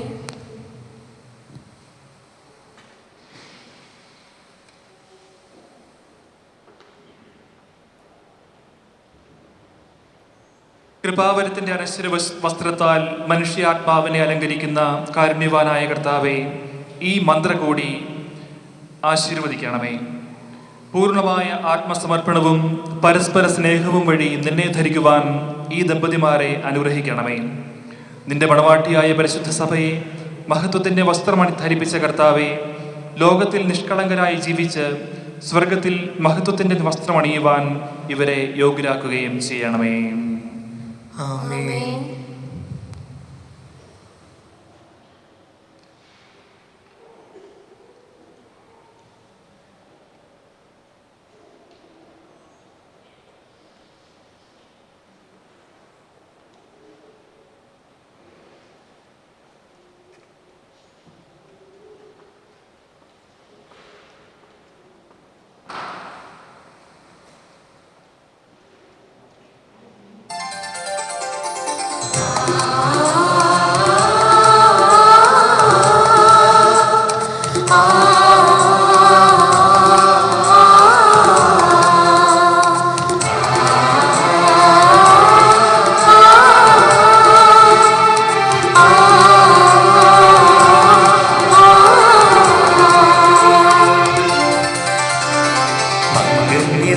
കൃപാവരത്തിൻ്റെ അനശ്വര വസ്ത്രത്താൽ മനുഷ്യാത്മാവിനെ അലങ്കരിക്കുന്ന കാരുണ്യവാനായ കർത്താവെ, ഈ മന്ത്രകൂടി ആശീർവദിക്കണമേ. പൂർണ്ണമായ ആത്മസമർപ്പണവും പരസ്പര സ്നേഹവും വഴി നിന്നെ ധരിക്കുവാൻ ഈ ദമ്പതിമാരെ അനുഗ്രഹിക്കണമേ. നിന്റെ മണവാട്ടിയായ പരിശുദ്ധ സഭയെ മഹത്വത്തിൻ്റെ വസ്ത്രമണി ധരിപ്പിച്ച കർത്താവെ, ലോകത്തിൽ നിഷ്കളങ്കരായി ജീവിച്ച് സ്വർഗത്തിൽ മഹത്വത്തിൻ്റെ വസ്ത്രമണിയുവാൻ ഇവരെ യോഗ്യരാക്കുകയും ചെയ്യണമേ. ആമേൻ.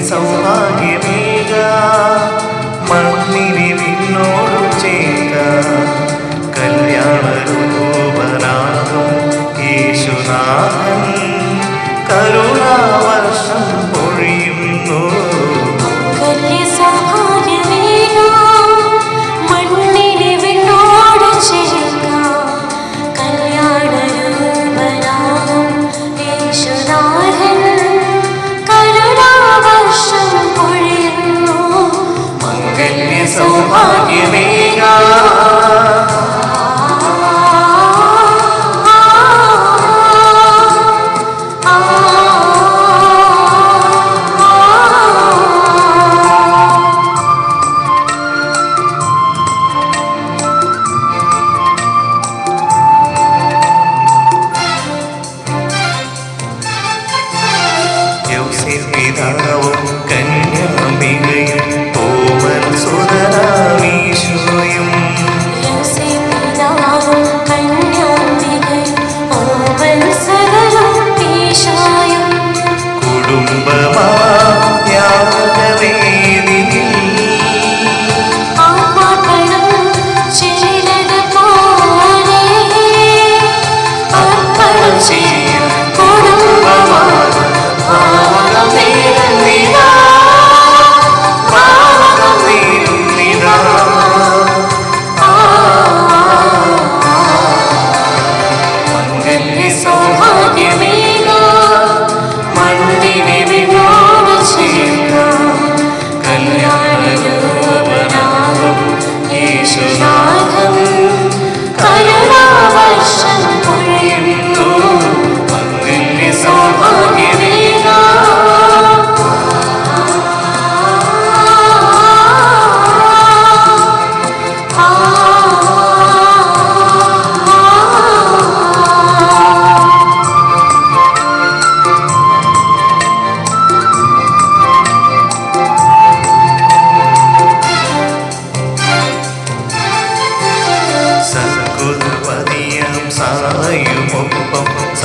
സൗഭാഗ്യമേക മണ്ണിനെ നിന്നോടു ചേർത്ത കല്യാണരൂപനാകും യേശുനാഥൻ കരുണാവർഷം പൊഴിയുന്നു. സൗഭാഗ്യമേക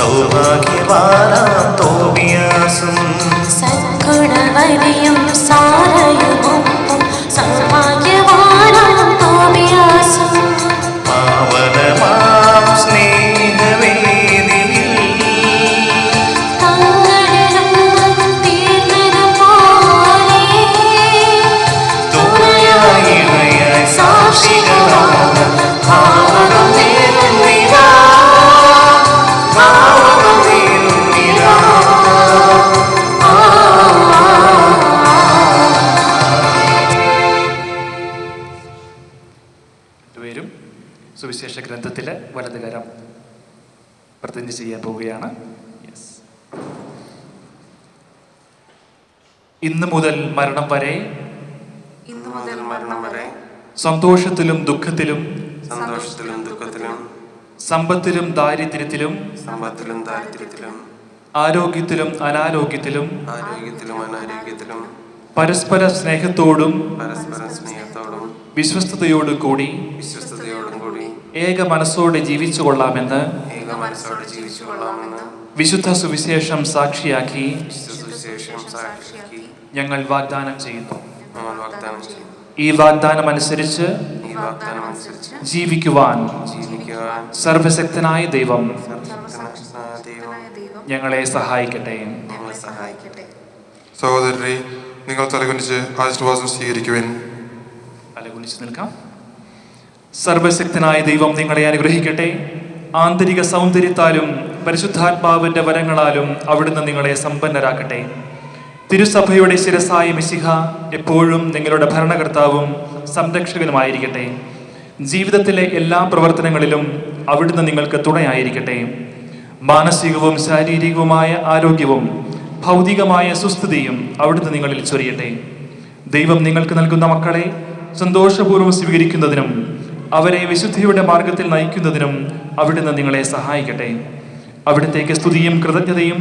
സൗഭാഗ്യവാനാം തോബിയാസും സദ്ഗുണവതിയും സാരയുമൊപ്പം സൗഭാഗ്യവാനാം തോബിയാസും പാവനമാം സ്നേഹവേദിയിൽ തങ്ങളിലും തീർന്നതുപോലെ തുണയായി ഇണയായി സാക്ഷികളാം ഭാവനം നേരുന്നിതാ, ഭാവനം നേരുന്നിതാ. രണ്ടുപേരും സുവിശേഷ ഗ്രന്ഥത്തിലെ വലതുകരം പ്രതിജ്ഞ ചെയ്യാൻ പോവുകയാണ്. ഇന്ന് മുതൽ മരണം വരെ സന്തോഷത്തിലും ദുഃഖത്തിലും സമ്പത്തിലും ദാരിദ്ര്യത്തിലും ആരോഗ്യത്തിലും അനാരോഗ്യത്തിലും പരസ്പര സ്നേഹത്തോടും വിശ്വസ്തയോടും കൂടി ഏക മനസ്സോടെ ജീവിച്ചു കൊള്ളാമെന്ന് വിശുദ്ധ സുവിശേഷം സാക്ഷിയാക്കി ഞങ്ങൾ വാഗ്ദാനം ചെയ്യുന്നു. ഈ വാഗ്ദാനം അനുസരിച്ച് ജീവിക്കുവാൻ സർവശക്തനായ ദൈവം ഞങ്ങളെ സഹായിക്കട്ടെ. സഹോദരരെ, നിങ്ങൾ തലകുനിച്ച് ആശീർവാദം സ്വീകരിക്കുവാൻ. തലകുനിച്ച് നിൽക്കാം. സർവശക്തനായ ദൈവം നിങ്ങളെ അനുഗ്രഹിക്കട്ടെ. ആന്തരിക സൗന്ദര്യത്താലും പരിശുദ്ധാത്മാവിന്റെ വരങ്ങളാലും അവിടുന്ന് നിങ്ങളെ സമ്പന്നരാക്കട്ടെ. തിരുസഭയുടെ ശിരസായ മിശിഹ എപ്പോഴും നിങ്ങളുടെ ഭരണകർത്താവും സംരക്ഷകനുമായിരിക്കട്ടെ. ജീവിതത്തിലെ എല്ലാ പ്രവർത്തനങ്ങളിലും അവിടുന്ന് നിങ്ങൾക്ക് തുണയായിരിക്കട്ടെ. മാനസികവും ശാരീരികവുമായ ആരോഗ്യവും ഭൗതികമായ സുസ്ഥിതിയും അവിടുന്ന് നിങ്ങളിൽ ചൊരിയട്ടെ. ദൈവം നിങ്ങൾക്ക് നൽകുന്ന മക്കളെ സന്തോഷപൂർവ്വം സ്വീകരിക്കുന്നതിനും അവരെ വിശുദ്ധിയുടെ മാർഗത്തിൽ നയിക്കുന്നതിനും അവിടുന്ന് നിങ്ങളെ സഹായിക്കട്ടെ. അവിടുത്തേക്ക് സ്തുതിയും കൃതജ്ഞതയും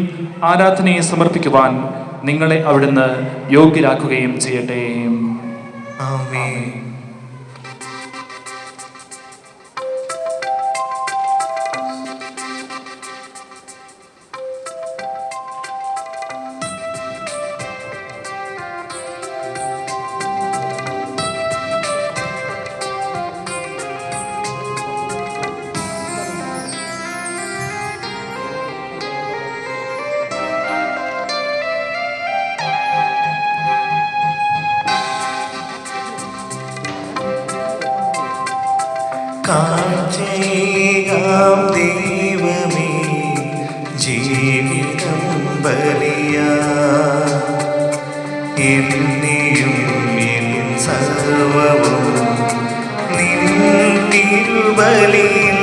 ആരാധനയും സമർപ്പിക്കുവാൻ നിങ്ങളെ അവിടുന്ന് യോഗ്യരാക്കുകയും ചെയ്യട്ടെ. ആമേൻ. കാഴ്ചയേകാം ദൈവമേ ജീവിതം ബലിയാ, എന്നെയും എൻ സർവവും നിൻ തിരുബലിയിൽ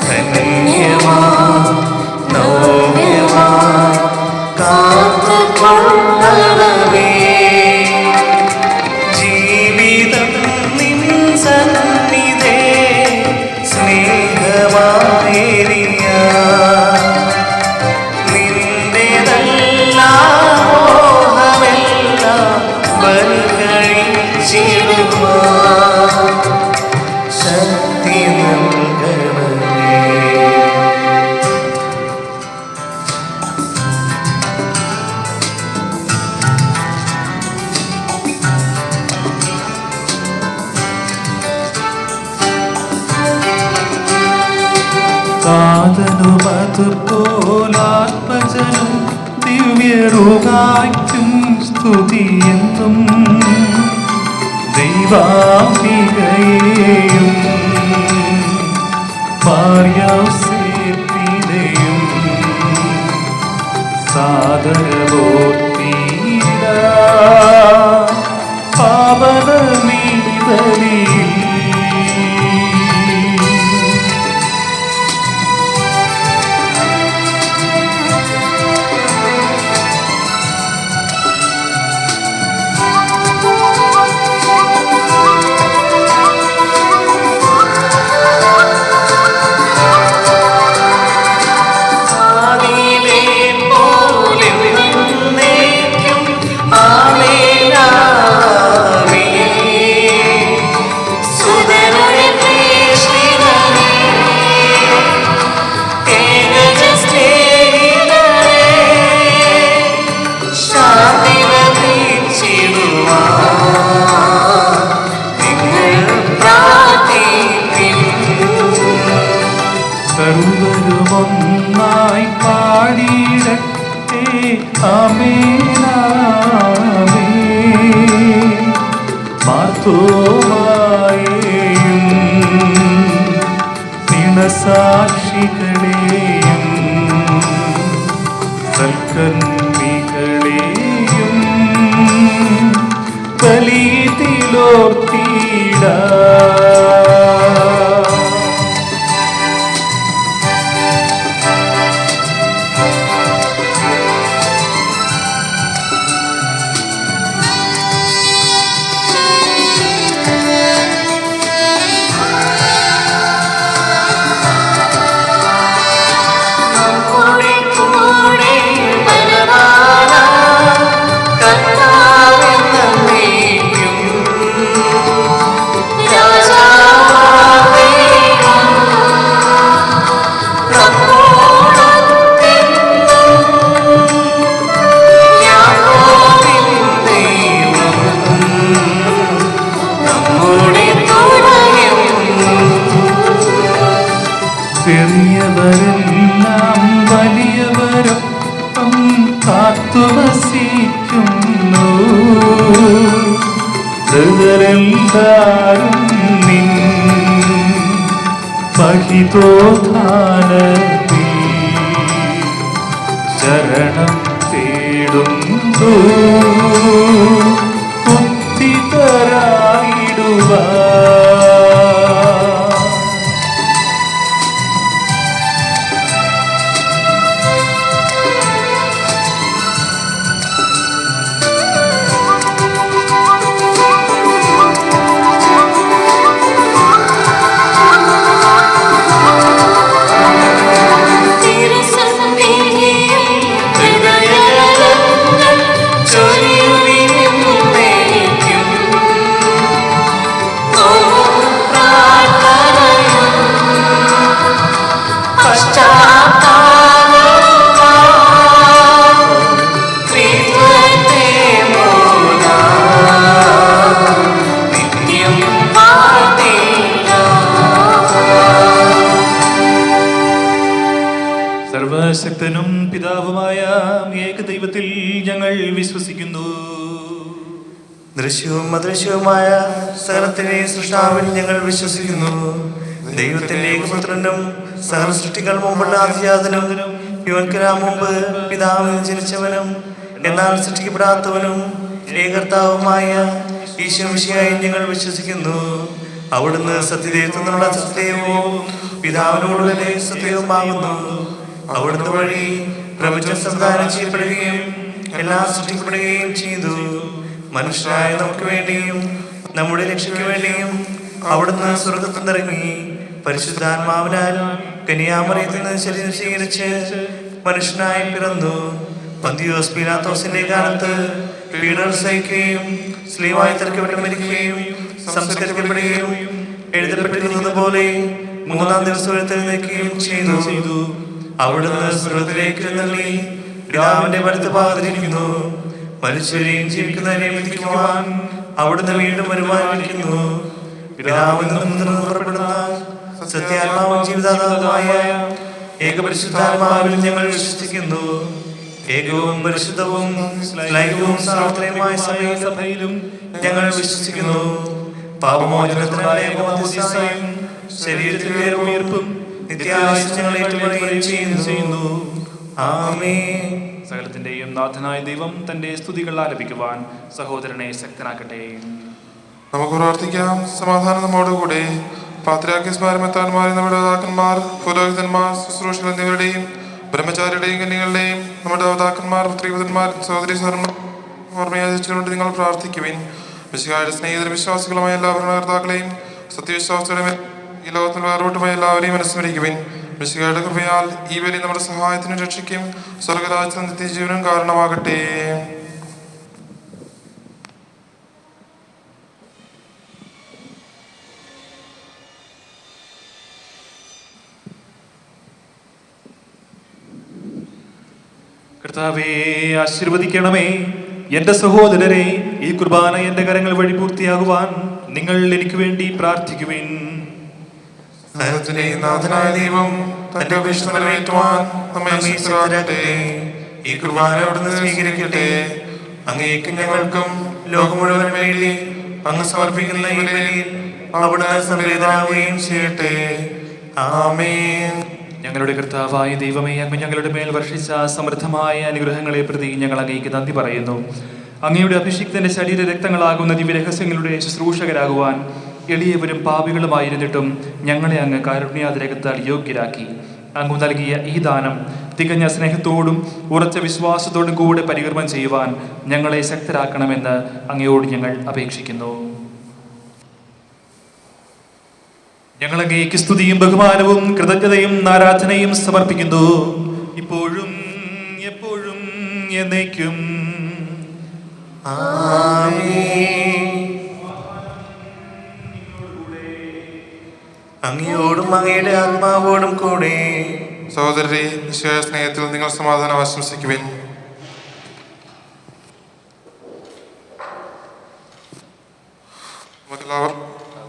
ധന്യമാ നവ്യമാ കാത്തുകൊള്ളുന്നവനേ സന്നിധേ സ്നേഹമായേറിയ നിന്റെതെല്ലാം മോഹമെല്ലാം ബലികഴിച്ചിടുവാൻ ശക്തി നൽകണമേ. താതനുമതുപോലാത്മജനും ദിവ്യറുകായ്ക്കും സ്തുതിയെന്നും ദൈവാംബികയെയും മാർയോസേപ്പിനെയും സാദരബോധീരാ പാവനമീ ബലിയിൽ സർവരുമൊന്നായി പാടിയിടട്ടെ ആമേനാമേ. മാർത്തോമായെയും ദിനസാക്ഷികളെയും സൽക്കർമ്മികളെയും ബലിയിലോർത്തിടാ. ചെറിയവരെല്ലാം വലിയവരൊപ്പം കാത്തുവസിക്കുന്നു. ഹൃദരെല്ലാരും നിൻ മഹിതോധാനത്തിൽ ശരണം തേടുന്നു. സർവശക്തനും പിതാവുമായ ഏകദൈവത്തിൽ ഞങ്ങൾ വിശ്വസിക്കുന്നു. ദൃശ്യവും അദൃശ്യവുമായ സകലത്തിന്റെ സൃഷ്ടാവിൽ ഞങ്ങൾ വിശ്വസിക്കുന്നു. ദൈവത്തിന്റെ ഏകപുത്രനും സകല സൃഷ്ടികൾ മുമ്പുള്ള ആദിജാതനും യുവൻകരാം മുമ്പ് പിതാവിൽ ജനിച്ചവനും എന്നാൽ സൃഷ്ടിക്കപ്പെടാത്തവനും ഏകർത്താവുമായ ഈശോമിശിഹായി ഞങ്ങൾ വിശ്വസിക്കുന്നു. അവിടുന്ന് സത്യദൈവത്തിനുള്ള സത്യവും പിതാവിനോട് തന്നെ സത്യവുമാകുന്നു. അവിടുന്ന് വഴി പ്രപഞ്ചം സംവിധാനം ചെയ്യപ്പെടുകയും എല്ലാം സൃഷ്ടിക്കപ്പെടുകയും ചെയ്തു. മനുഷ്യരായ നമുക്ക് വേണ്ടിയും നമ്മുടെ രക്ഷയ്ക്ക് വേണ്ടിയും അവിടുന്ന് സ്വർഗത്തിൽ നിന്നിറങ്ങി പരിശുദ്ധാത്മാവിനാൽ കന്യാമറിയത്തിൽ നിന്ന് ശരീരം സ്വീകരിച്ച് മനുഷ്യനായി പിറന്നു. പന്തിയോസ് പീലാത്തോസിന്റെ കാലത്ത് പീഡകൾ സഹിക്കുകയും സ്ലീവായി തറയ്ക്കപ്പെട്ട് മരിക്കുകയും സംസ്കരിക്കപ്പെടുകയും എഴുതപ്പെട്ടിരുന്നത് പോലെ മൂന്നാം ദിവസം എഴുന്നേൽക്കുകയും ചെയ്തു. അവിടുന്ന് സ്വർഗത്തിലേക്ക് എഴുന്നള്ളി പിതാവിന്റെ വലത്ത് ഭാഗത്തിരിക്കുന്നു. മരിച്ചവരെയും ജീവിക്കുന്നവരെയും വിധിക്കുവാൻ അവിടുന്ന് വീണ്ടും വരുവാനിരിക്കുന്നു. പിതാവിൽ നിന്ന് പുറപ്പെടുന്ന സത്യാത്മാവും ജീവിതാത്മാവുമായ ഏകപരിശുദ്ധാത്മാവിൽ ഞങ്ങൾ വിശ്വസിക്കുന്നു. ഏകവും പരിശുദ്ധവും ലൈംഗികവും സാർവത്രികമായ സഭയിലും ഞങ്ങൾ വിശ്വസിക്കുന്നു. പാപമോചനത്തിനായ ഏകമധ്യസ്ഥയും ശരീരത്തിലെ ഉയർപ്പും നിത്യായുസ്സും ഞങ്ങൾ ഏറ്റുപറയുകയും ചെയ്യുന്നു. ആമേൻ. സകലത്തിന്റെയും നാഥനായ ദൈവം തന്റെ സ്തുതികൾ ആലപിക്കുവാൻ സഹോദരനെ ശക്തനാക്കട്ടെ. നമുക്ക് പ്രാർത്ഥിക്കാം. സമാധാനം നമ്മോടുകൂടെ. പാത്രാക്യസ്മാരമെത്താന്മാരെ നമ്മുടെ നേതാക്കന്മാർ, പുരോഹിതന്മാർ, ശുശ്രൂഷകൾ എന്നിവരുടെയും ബ്രഹ്മചാരിയുടെയും കന്യകളുടെയും നമ്മുടെ നേതാക്കന്മാർ, പുത്രീപുത്രന്മാർ, സഹോദരി സഹോദരന്മാർ ഓർമ്മയാചരിച്ചുകൊണ്ട് നിങ്ങൾ പ്രാർത്ഥിക്കുവിൻ. മിശിഹായുടെ സ്നേഹിതരും വിശ്വാസികളുമായ എല്ലാ ഭരണകർത്താക്കളെയും സത്യവിശ്വാസികളുടെ ഈ ലോകത്തിൽ വേറോട്ടുമായ എല്ലാവരെയും അനുസ്മരിക്കുവിൻ. മിശിഹായുടെ കൃപയാൽ ഈ ബലി നമ്മുടെ സഹായത്തിനും രക്ഷയ്ക്കും സ്വർഗരാജ്യത്തിനും നിത്യജീവനും കാരണമാകട്ടെ. കർത്താവേ, ആശീർവദിക്കണമേ. എന്റെ സഹോദരരെ, ഈ കുർബാന എന്റെ കരങ്ങൾ വഴി പൂർത്തിയാകുവാൻ നിങ്ങൾ എനിക്ക് വേണ്ടി പ്രാർത്ഥിക്കുവിൻ. നാഥനായ ദൈവം തന്റെ അപേക്ഷ നിറവേറ്റുവാൻ നമ്മെ ശക്തരാക്കട്ടെ. ഈ കുർബാന അവിടുന്ന് സ്വീകരിക്കട്ടെ. അങ്ങേക്ക് ഞങ്ങൾക്കും ലോകം മുഴുവൻ വേണ്ടി അങ്ങ് സമർപ്പിക്കുന്ന ഈ ബലിയിൽ അവിടുന്ന് സംവേദനാവുകയും ചെയ്യട്ടെ. ആമേൻ. ഞങ്ങളുടെ കർത്താവായ ദൈവമേ, അങ്ങ് ഞങ്ങളുടെ മേൽ വർഷിച്ച സമൃദ്ധമായ അനുഗ്രഹങ്ങളെ പ്രതി ഞങ്ങൾ അങ്ങേക്ക് നന്ദി പറയുന്നു. അങ്ങയുടെ അഭിഷിക്തന്റെ ശരീര രക്തങ്ങളാകുന്ന ദിവ്യരഹസ്യങ്ങളുടെ ശുശ്രൂഷകരാകുവാൻ എളിയവരും പാപികളുമായിരുന്നിട്ടും ഞങ്ങളെ അങ്ങ് കാരുണ്യാതിരകത്താൽ യോഗ്യരാക്കി. അങ്ങ് നൽകിയ ഈ ദാനം തികഞ്ഞ സ്നേഹത്തോടും ഉറച്ച വിശ്വാസത്തോടും കൂടെ പരികർമ്മം ചെയ്യുവാൻ ഞങ്ങളെ ശക്തരാക്കണമെന്ന് അങ്ങയോട് ഞങ്ങൾ അപേക്ഷിക്കുന്നു. ഞങ്ങൾ അങ്ങേക്ക് സ്തുതിയും ബഹുമാനവും കൃതജ്ഞതയും ആരാധനയും സമർപ്പിക്കുന്നു, ഇപ്പോഴും എപ്പോഴും എന്നേക്കും. അങ്ങയോടും അങ്ങയുടെ ആത്മാവോടും കൂടെ. സഹോദരരെ, ഈശോയുടെ സ്നേഹത്തിൽ നിങ്ങൾ സമാധാനം ആശംസിക്കുവിൻ.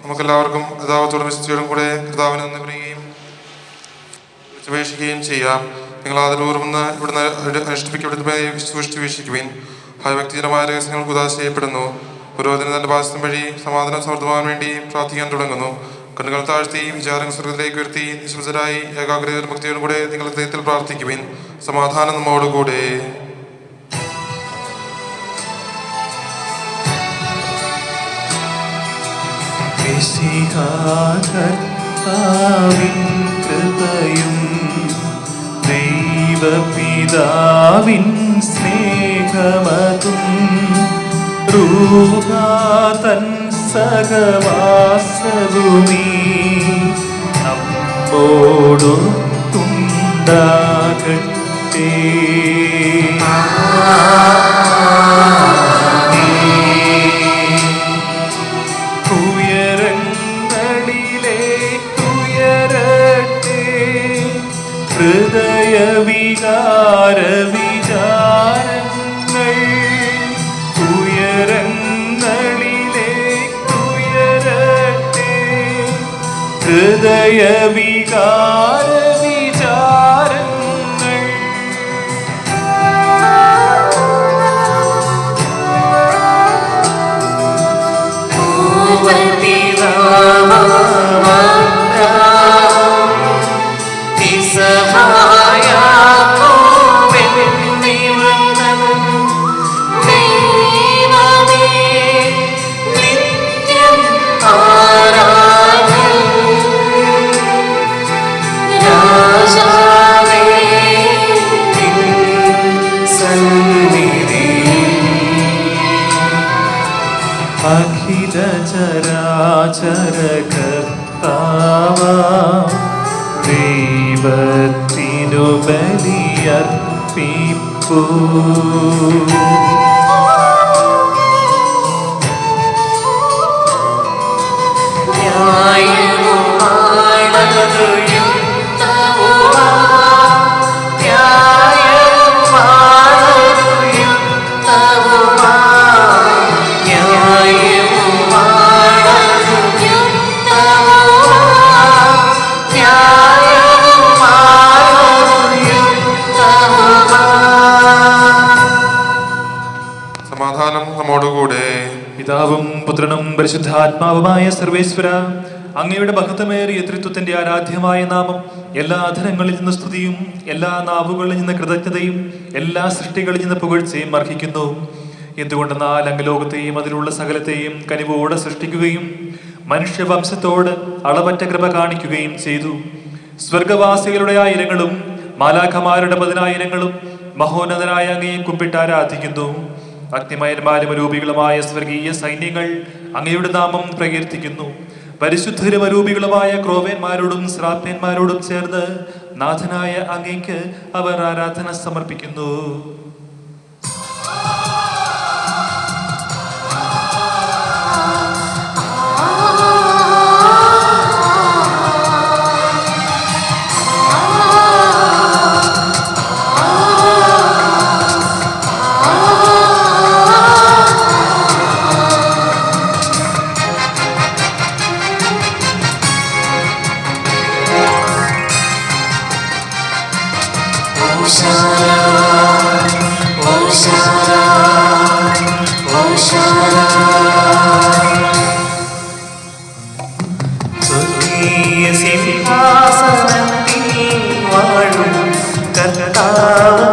നമുക്കെല്ലാവർക്കും കർത്താവത്തോടും വിശുദ്ധിയോടും കൂടെ കർത്താവിനെ നന്ദി പറയുകയും അപേക്ഷിക്കുകയും ചെയ്യാം. നിങ്ങൾ ആദരപൂർവ്വം ഇവിടുന്ന് അനുഷ്ഠിപ്പിക്കപ്പെടുന്നതായി സൂക്ഷിച്ചു വീക്ഷിക്കുവിൻ. ഭയഭക്തിജനമായ രഹസ്യങ്ങൾ ഉദാശ ചെയ്യപ്പെടുന്നു. പുരോഹിതന് തന്റെ ഭാഷത്തിന് വഴി സമാധാനം സമൃദ്ധമാകാൻ വേണ്ടി പ്രാർത്ഥിക്കാൻ തുടങ്ങുന്നു. കണ്ണുകൾ താഴ്ത്തി വിചാരങ്ങൾ സ്വർഗത്തിലേക്ക് ഉയർത്തി നിശബ്ദരായി ഏകാഗ്രതയോടും ഭക്തിയോടും കൂടെ നിങ്ങൾ ഹൃദയത്തിൽ പ്രാർത്ഥിക്കുവിൻ. സമാധാനം നമ്മോടുകൂടെ. കൃപയും ദൈവപിതാവിൻ സ്നേഹമതും റൂഹാതൻ സഹവാസവുമീ നമ്മോടൊത്തുണ്ടാകട്ടെ. ഹൃദയവികാര വിചാരങ്ങൾ ഉയരങ്ങളിലേക്കുയരട്ടെ. ഹൃദയവികാര വിചാരങ്ങൾ Yeah. കർത്താവാം ദൈവത്തിനു ബലിയർപ്പിപ്പൂ. സമാധാനം നമ്മോടുകൂടെ. പിതാവും പുത്രനും പരിശുദ്ധാത്മാവുമായ സർവേശ്വര, അങ്ങയുടെ മഹത്വമേറിയ ത്രിത്വത്തിന്റെ ആരാധ്യമായ നാമം എല്ലാ അധരങ്ങളിൽ നിന്ന് സ്തുതിയും എല്ലാ നാവുകളിൽ നിന്ന് കൃതജ്ഞതയും എല്ലാ സൃഷ്ടികളിൽ നിന്ന് പുകഴ്ചയും അർഹിക്കുന്നു. എന്തുകൊണ്ടെന്നാൽ അങ്ങ് ലോകത്തെയും അതിലുള്ള സകലത്തെയും കനിവോടെ സൃഷ്ടിക്കുകയും മനുഷ്യവംശത്തോട് അളവറ്റ കൃപ കാണിക്കുകയും ചെയ്തു. സ്വർഗവാസികളുടെ ആയിരങ്ങളും മാലാഖമാരുടെ 10,000ങ്ങളും മഹോന്നതനായ അങ്ങയെ കുമ്പിട്ട് ആരാധിക്കുന്നു. അഗ്നിമയന്മാരും അരൂപികളുമായ സ്വർഗീയ സൈന്യങ്ങൾ അങ്ങയുടെ നാമം പ്രകീർത്തിക്കുന്നു. പരിശുദ്ധരും അരൂപികളുമായ ക്രോവേന്മാരോടും ശ്രാപ്യന്മാരോടും ചേർന്ന് നാഥനായ അങ്ങയ്ക്ക് അവർ ആരാധന സമർപ്പിക്കുന്നു.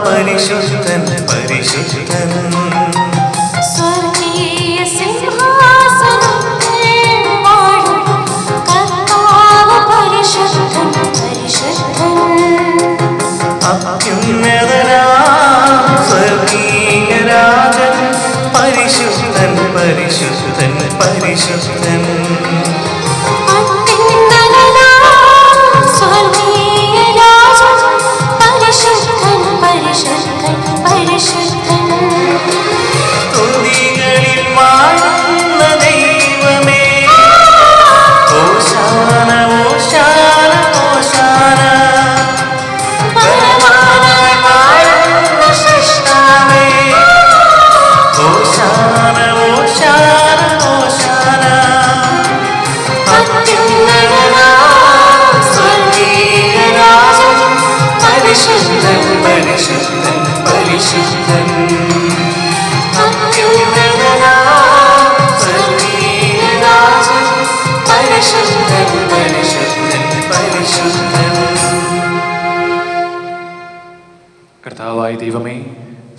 പരിശുദ്ധൻ പരിശുദ്ധൻ സ്വർഗീയ സിംഹാസനത്തിൽ വാഴും കർത്താവ് പരിശുദ്ധൻ പരിശുദ്ധൻ. അത്യുന്നതനാം സ്വർഗീയ രാജൻ പരിശുദ്ധൻ പരിശുദ്ധൻ പരിശുദ്ധൻ. സ്വർഗീയ രാജൻ പരിശുദ്ധൻ പരിശുദ്ധൻ പരിശുദ്ധൻ. സ്തുതികളിൽ വാഴുന്ന ദൈവമേ, ഓശാന ഓശാന ഓശാന. പരമാനായി വാഴുന്ന സൃഷ്ടാവേ, ഓശാന ഓശാന ഓശാന. അത്യുന്നതനാം സ്വർഗീയ രാജൻ പരിശുദ്ധൻ പരിശുദ്ധൻ പരിശുദ്ധൻ. അത്യുന്നതനാം സ്വർഗീയ രാജൻ പരിശുദ്ധൻ പരിശുദ്ധൻ പരിശുദ്ധൻ. കർത്താവായ ദൈവമേ,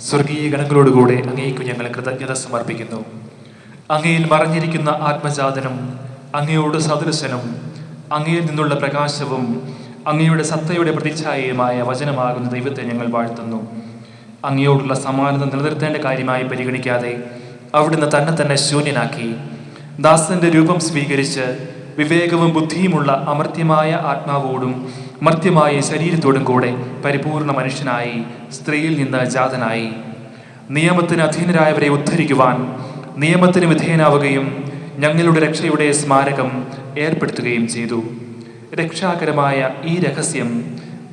സ്വർഗീയ ഗണങ്ങളോടുകൂടെ അങ്ങേക്കു ഞങ്ങൾ കൃതജ്ഞത സമർപ്പിക്കുന്നു. അങ്ങയിൽ മറഞ്ഞിരിക്കുന്ന ആത്മജാതനും അങ്ങയോട് സദൃശനും അങ്ങയിൽ നിന്നുള്ള പ്രകാശവും അങ്ങയുടെ സത്തയുടെ പ്രതിച്ഛായയുമായ വചനമാകുന്ന ദൈവത്തെ ഞങ്ങൾ വാഴ്ത്തുന്നു. അങ്ങയോടുള്ള സമാനത നിലനിർത്തേണ്ട കാര്യമായി പരിഗണിക്കാതെ അവിടുന്ന് തന്നെ ശൂന്യനാക്കി ദാസന്റെ രൂപം സ്വീകരിച്ച് വിവേകവും ബുദ്ധിയുമുള്ള അമർത്യമായ ആത്മാവോടും മർത്യമായ ശരീരത്തോടും കൂടെ പരിപൂർണ മനുഷ്യനായി സ്ത്രീയിൽ നിന്ന് ജാതനായി നിയമത്തിന് അധീനരായവരെ ഉദ്ധരിക്കുവാൻ നിയമത്തിന് വിധേയനാവുകയും ഞങ്ങളുടെ രക്ഷയുടെ സ്മാരകം ഏർപ്പെടുത്തുകയും ചെയ്തു. രക്ഷാകരമായ ഈ രഹസ്യം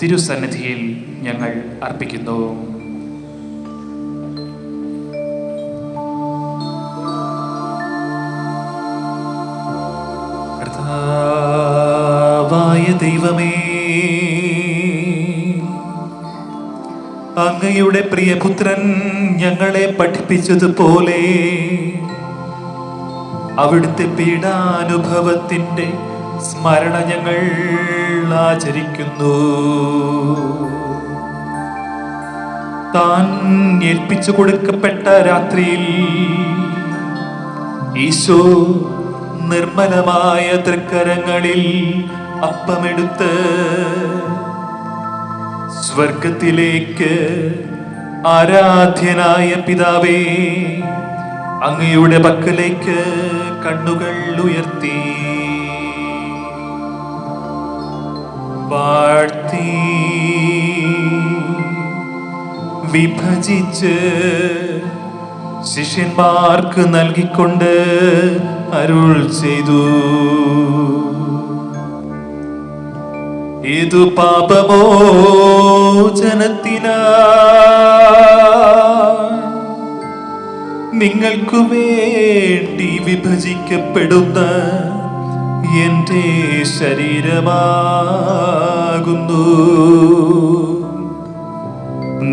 തിരുസന്നിധിയിൽ ഞങ്ങൾ അർപ്പിക്കുന്നു. കർത്താവായ ദൈവമേ, അങ്ങയുടെ പ്രിയപുത്രൻ ഞങ്ങളെ പഠിപ്പിച്ചതുപോലെ അവിടുത്തെ പീഡാനുഭവത്തിന്റെ സ്മരണ ഞങ്ങൾ ആചരിക്കുന്നു. താൻ ഏൽപ്പിച്ചു കൊടുക്കപ്പെട്ട രാത്രിയിൽ ഈശോ നിർമ്മലമായ തൃക്കരങ്ങളിൽ അപ്പമെടുത്ത് സ്വർഗത്തിലേക്ക് ആരാധ്യനായ പിതാവേ, അങ്ങയുടെ പക്കലേക്ക് കണ്ണുകൾ ഉയർത്തി വാഴ്ത്തി വിഭജിച്ച് ശിഷ്യന്മാർക്ക് നൽകിക്കൊണ്ട് അരുൾ ചെയ്തു, ഇത് പാപമോചനത്തിനാ നിങ്ങൾക്കു വേണ്ടി വിഭജിക്കപ്പെടുന്ന എൻ്റെ ശരീരമാകുന്നു.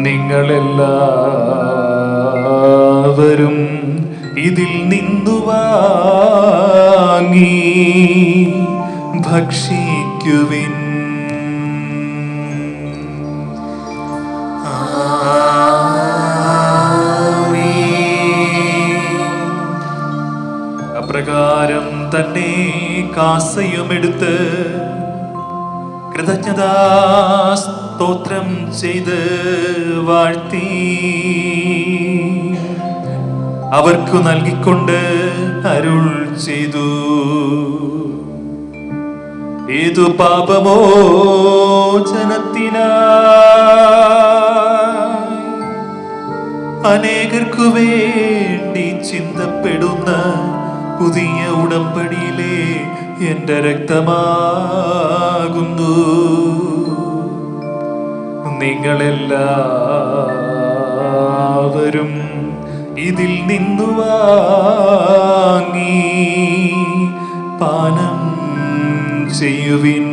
നിങ്ങളെല്ലാവരും ഇതിൽ നിന്നു വാങ്ങി ഭക്ഷിക്കുവിൻ. അപ്രകാരം തന്നെ കാസയുമെടുത്ത് കൃതജ്ഞതാ സ്തോത്രം ചെയ്ത് വാഴ്ത്തി അവർക്കു നൽകിക്കൊണ്ട് അരുൾ ചെയ്തു, ഏതു പാപമോചനത്തിനായി അനേകർക്കു വേണ്ടി ചിന്തപ്പെടുന്ന പുതിയ ഉടമ്പടിയിലെ എൻ്റെ രക്തമാകുന്നു. നിങ്ങളെല്ലാവരും ഇതിൽ നിന്നു വാങ്ങി പാനം ചെയ്യുവിൻ.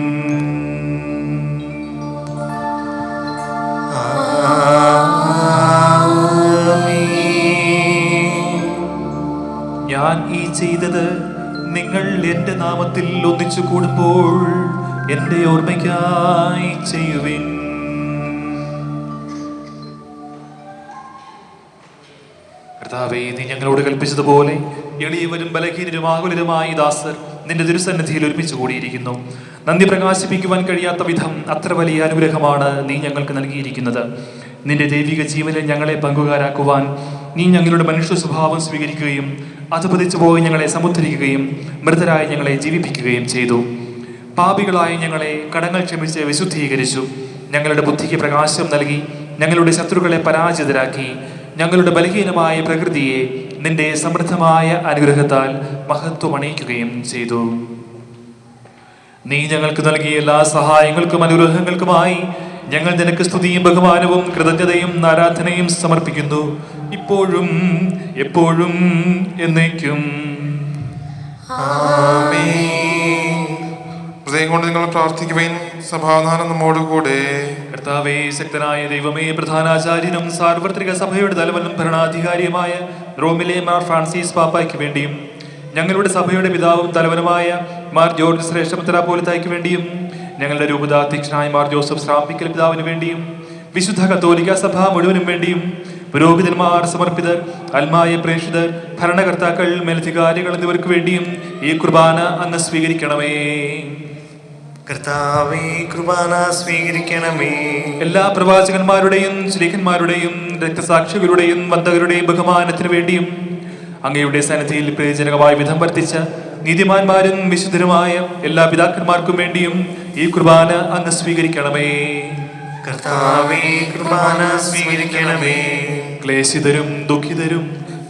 ഞാൻ ഈ ചെയ്തത് നിങ്ങൾ എൻ്റെ നാമത്തിൽ ഒന്നിച്ചു കൂടുമ്പോൾ എൻ്റെ ഓർമ്മയ്ക്കായി ചെയ്യുവിൻ. കർത്താവേ, നീ ഞങ്ങളോട് കൽപ്പിച്ചതുപോലെ എളിയവരും ബലഹീനരും ആകുലരുമായി ദാസർ നിന്റെ തിരുസന്നിധിയിൽ ഒരുമിച്ച് കൂടിയിരിക്കുന്നു. നന്ദി പ്രകാശിപ്പിക്കുവാൻ കഴിയാത്ത വിധം അത്ര വലിയ അനുഗ്രഹമാണ് നീ ഞങ്ങൾക്ക് നൽകിയിരിക്കുന്നത്. നിന്റെ ദൈവിക ജീവനിൽ ഞങ്ങളെ പങ്കുകാരാക്കുവാൻ നീ ഞങ്ങളുടെ മനുഷ്യ സ്വഭാവം സ്വീകരിക്കുകയും അധപതിച്ചു പോയി ഞങ്ങളെ സമുദ്ധരിക്കുകയും മൃതരായി ഞങ്ങളെ ജീവിപ്പിക്കുകയും ചെയ്തു. പാപികളായി ഞങ്ങളെ കടങ്ങൾ ക്ഷമിച്ച് വിശുദ്ധീകരിച്ചു. ഞങ്ങളുടെ ബുദ്ധിക്ക് പ്രകാശം നൽകി ഞങ്ങളുടെ ശത്രുക്കളെ പരാജിതരാക്കി. ഞങ്ങളുടെ ബലഹീനമായ പ്രകൃതിയെ നിന്റെ സമൃദ്ധമായ അനുഗ്രഹത്താൽ മഹത്വമണിയിക്കുകയും ചെയ്തു. നീ ഞങ്ങൾക്ക് നൽകിയ എല്ലാ സഹായങ്ങൾക്കും അനുഗ്രഹങ്ങൾക്കുമായി ഞങ്ങൾ നിനക്ക് സ്തുതിയും ബഹുമാനവും കൃതജ്ഞതയും ആരാധനയും സമർപ്പിക്കുന്നു, ഇപ്പോഴും എപ്പോഴും എന്നേക്കും. ഹൃദയം കൊണ്ട് നിങ്ങൾ പ്രാർത്ഥിക്കുവാൻ സമാധാനം നമ്മോട് കൂടെ. കർത്താവേ, ശക്തനായ ദൈവമേ, പ്രധാനാചാര്യനും സാർവത്രിക സഭയുടെ തലവനും ഭരണാധികാരിയുമായ റോമിലെ മാർ ഫ്രാൻസിസ് പാപ്പായ്ക്ക് വേണ്ടിയും ഞങ്ങളുടെ സഭയുടെ പിതാവും തലവനുമായ മാർ ജോർജ് ശ്രേഷ്ഠ മെത്രാപ്പോലീത്തായ്ക്ക് വേണ്ടിയും ഞങ്ങളുടെ രൂപതാധ്യക്ഷനായ മാർ ജോസഫ് ശ്രാമ്പിക്കൽ പിതാവിന് വേണ്ടിയും വിശുദ്ധ കത്തോലിക്ക സഭ മുഴുവനും വേണ്ടിയും പുരോഹിതന്മാർ, സമർപ്പിതർ, അൽമായ പ്രേക്ഷിതർ, ഭരണകർത്താക്കൾ, മേലധികാരികൾ എന്നിവർക്ക് വേണ്ടിയും ഈ കുർബാന അങ്ങ് സ്വീകരിക്കണമേ. കർത്താവേ, കുർബാന സ്വീകരിക്കണമേ. എല്ലാ പ്രവാചകന്മാരുടെയും ശ്രീകന്മാരുടെയും രക്തസാക്ഷികളുടെയും വന്ദകരുടെയും ബഹുമാനത്തിനു വേണ്ടിയും അങ്ങയുടെ സന്നിധിയിൽ പ്രയോജനകമായ വിധം വർത്തിച്ച നീതിമാന്മാരും വിശുദ്ധരുമായ എല്ലാ പിതാക്കന്മാർക്കും വേണ്ടിയും ഈ കുർബാന അങ്ങ് സ്വീകരിക്കണമേ. കർത്താവേ, കുർബാന സ്വീകരിക്കണമേ. ക്ലേശിതരും ദുഃഖിതരും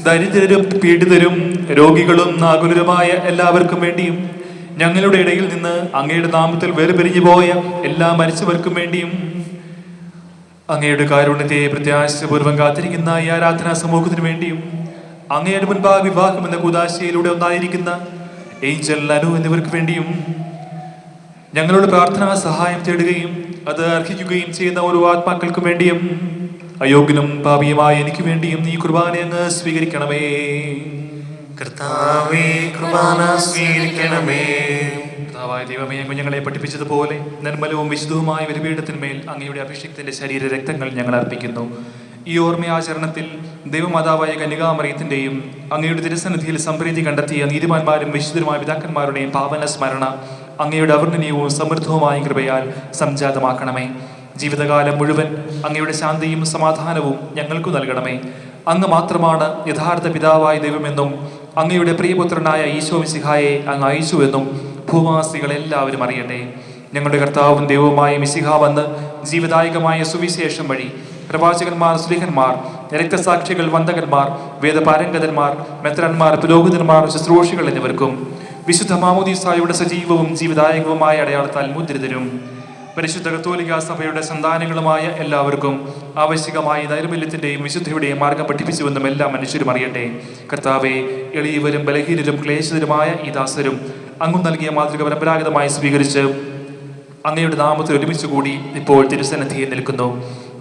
ദരിദ്രരും പീഡിതരും രോഗികളും ആകുലരുമായ എല്ലാവർക്കും വേണ്ടിയും ഞങ്ങളുടെ ഇടയിൽ നിന്ന് അങ്ങയുടെ നാമത്തിൽ വേർപിരിഞ്ഞു പോയ എല്ലാ മരിച്ചവർക്കും വേണ്ടിയും അങ്ങയുടെ കാരുണ്യത്തെ പ്രത്യാശപൂർവ്വം കാത്തിരിക്കുന്ന ഈ ആരാധനാ സമൂഹത്തിനു വേണ്ടിയും അങ്ങയുടെ മുൻപാകെ വിവാഹം എന്ന കൂദാശയിലൂടെ ഒന്നായിരിക്കുന്ന ഏഞ്ചൽ, അനു എന്നിവർക്ക് വേണ്ടിയും ഞങ്ങളുടെ പ്രാർത്ഥനാ സഹായം തേടുകയും അത് അർഹിക്കുകയും ചെയ്യുന്ന ഓരോ ആത്മാക്കൾക്കും വേണ്ടിയും അയോഗ്യനും പാപിയുമായ എനിക്ക് വേണ്ടിയും ഈ കുർബാന അങ്ങ് സ്വീകരിക്കണമേ. കർത്താവേ, കുർബാന സ്വീകരിക്കണമേ. കർത്താവായ ദൈവമേ, അങ്ങ് ഞങ്ങളെ പഠിപ്പിച്ചതുപോലെ നിർമ്മലവും വിശുദ്ധവുമായ ബലിപീഠത്തിന്മേൽ അങ്ങയുടെ അഭിഷിക്തന്റെ ശരീര രക്തങ്ങൾ ഞങ്ങൾ അർപ്പിക്കുന്നു. ഈ ഓർമ്മയാചരണത്തിൽ ദൈവമാതാവായ കന്യകാമറിയത്തിന്റെയും അങ്ങയുടെ തിരുസന്നിധിയിൽ സംപ്രീതി കണ്ടെത്തിയ നീതിമാന്മാരും വിശുദ്ധരുമായ പിതാക്കന്മാരുടെയും പാവന സ്മരണ അങ്ങയുടെ അവർണ്ണനീയവും സമൃദ്ധവുമായ കൃപയാൽ സംജാതമാക്കണമേ. ജീവിതകാലം മുഴുവൻ അങ്ങയുടെ ശാന്തിയും സമാധാനവും ഞങ്ങൾക്ക് നൽകണമേ. അങ്ങ് മാത്രമാണ് യഥാർത്ഥ പിതാവായ ദൈവമെന്നും അങ്ങയുടെ പ്രിയപുത്രനായ ഈശോ മിശിഹായെ അങ്ങ് അയച്ചുവെന്നും ഭൂവാസികളെല്ലാവരും അറിയട്ടെ. ഞങ്ങളുടെ കർത്താവും ദൈവവുമായ മിശിഹ വന്ന് ജീവദായകമായ സുവിശേഷം വഴി പ്രവാചകന്മാർ, സ്ലീഹന്മാർ, രക്തസാക്ഷികൾ, വന്ദകന്മാർ, വേദപാരംഗതന്മാർ, മെത്രാന്മാർ, പുരോഹിതന്മാർ, ശുശ്രൂഷികൾ എന്നിവർക്കും വിശുദ്ധ മാമോദീസായുടെ സജീവവും ജീവദായകവുമായ അടയാളത്താൽ മുദ്രിതരും പരിശുദ്ധ കത്തോലിക്ക സഭയുടെ സന്താനങ്ങളുമായ എല്ലാവർക്കും ആവശ്യകമായ നൈർമല്യത്തിൻ്റെയും വിശുദ്ധിയുടെയും മാർഗം പഠിപ്പിച്ചുവെന്നും എല്ലാ മനുഷ്യരും അറിയട്ടെ. കർത്താവെ, എളിയവരും ബലഹീനരും ക്ലേശിതരുമായ ഈ ദാസരും അങ്ങും നൽകിയ മാതൃക പരമ്പരാഗതമായി സ്വീകരിച്ച് അങ്ങയുടെ നാമത്തിൽ ഒരുമിച്ച് കൂടി ഇപ്പോൾ തിരുസന്നിധിയിൽ നിൽക്കുന്നു.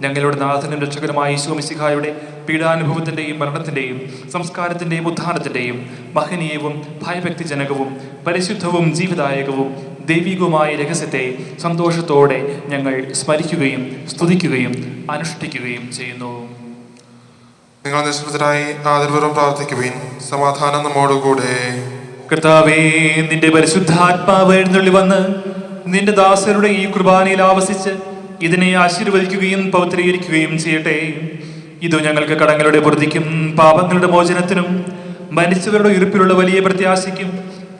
ഞങ്ങളുടെ നാഥനും രക്ഷകനുമായ ഈശോ മിശിഹായുടെ പീഡാനുഭവത്തിൻ്റെയും മരണത്തിൻ്റെയും സംസ്കാരത്തിൻ്റെയും ഉത്ഥാനത്തിൻ്റെയും മഹനീയവും ഭയഭക്തിജനകവും പരിശുദ്ധവും ജീവദായകവും ദൈവികവുമായ രഹസ്യത്തെ സന്തോഷത്തോടെ ഞങ്ങൾ സ്മരിക്കുകയും സ്തുതിക്കുകയും അനുഷ്ഠിക്കുകയും ചെയ്യുന്നു. നിങ്ങൾ നിശ്ചിതരായി ആദരപൂർവ്വം പ്രാർത്ഥിക്കുവിൻ. സമാധാനം നമ്മോടുകൂടെ. കർത്താവേ, നിന്റെ പരിശുദ്ധാത്മാവ് എഴുന്നള്ളി വന്ന് നിന്റെ ദാസരുടെ ഈ കുർബാനയിൽ ആവസിച്ച് ഇതിനെ ആശീർവദിക്കുകയും പവിത്രീകരിക്കുകയും ചെയ്യട്ടെ. ഇത് ഞങ്ങൾക്ക് കടങ്ങളുടെ പൊറുതിക്കും പാപങ്ങളുടെ മോചനത്തിനും മരിച്ചവരുടെ ഉയർപ്പിലുള്ള വലിയ പ്രത്യാശയ്ക്കും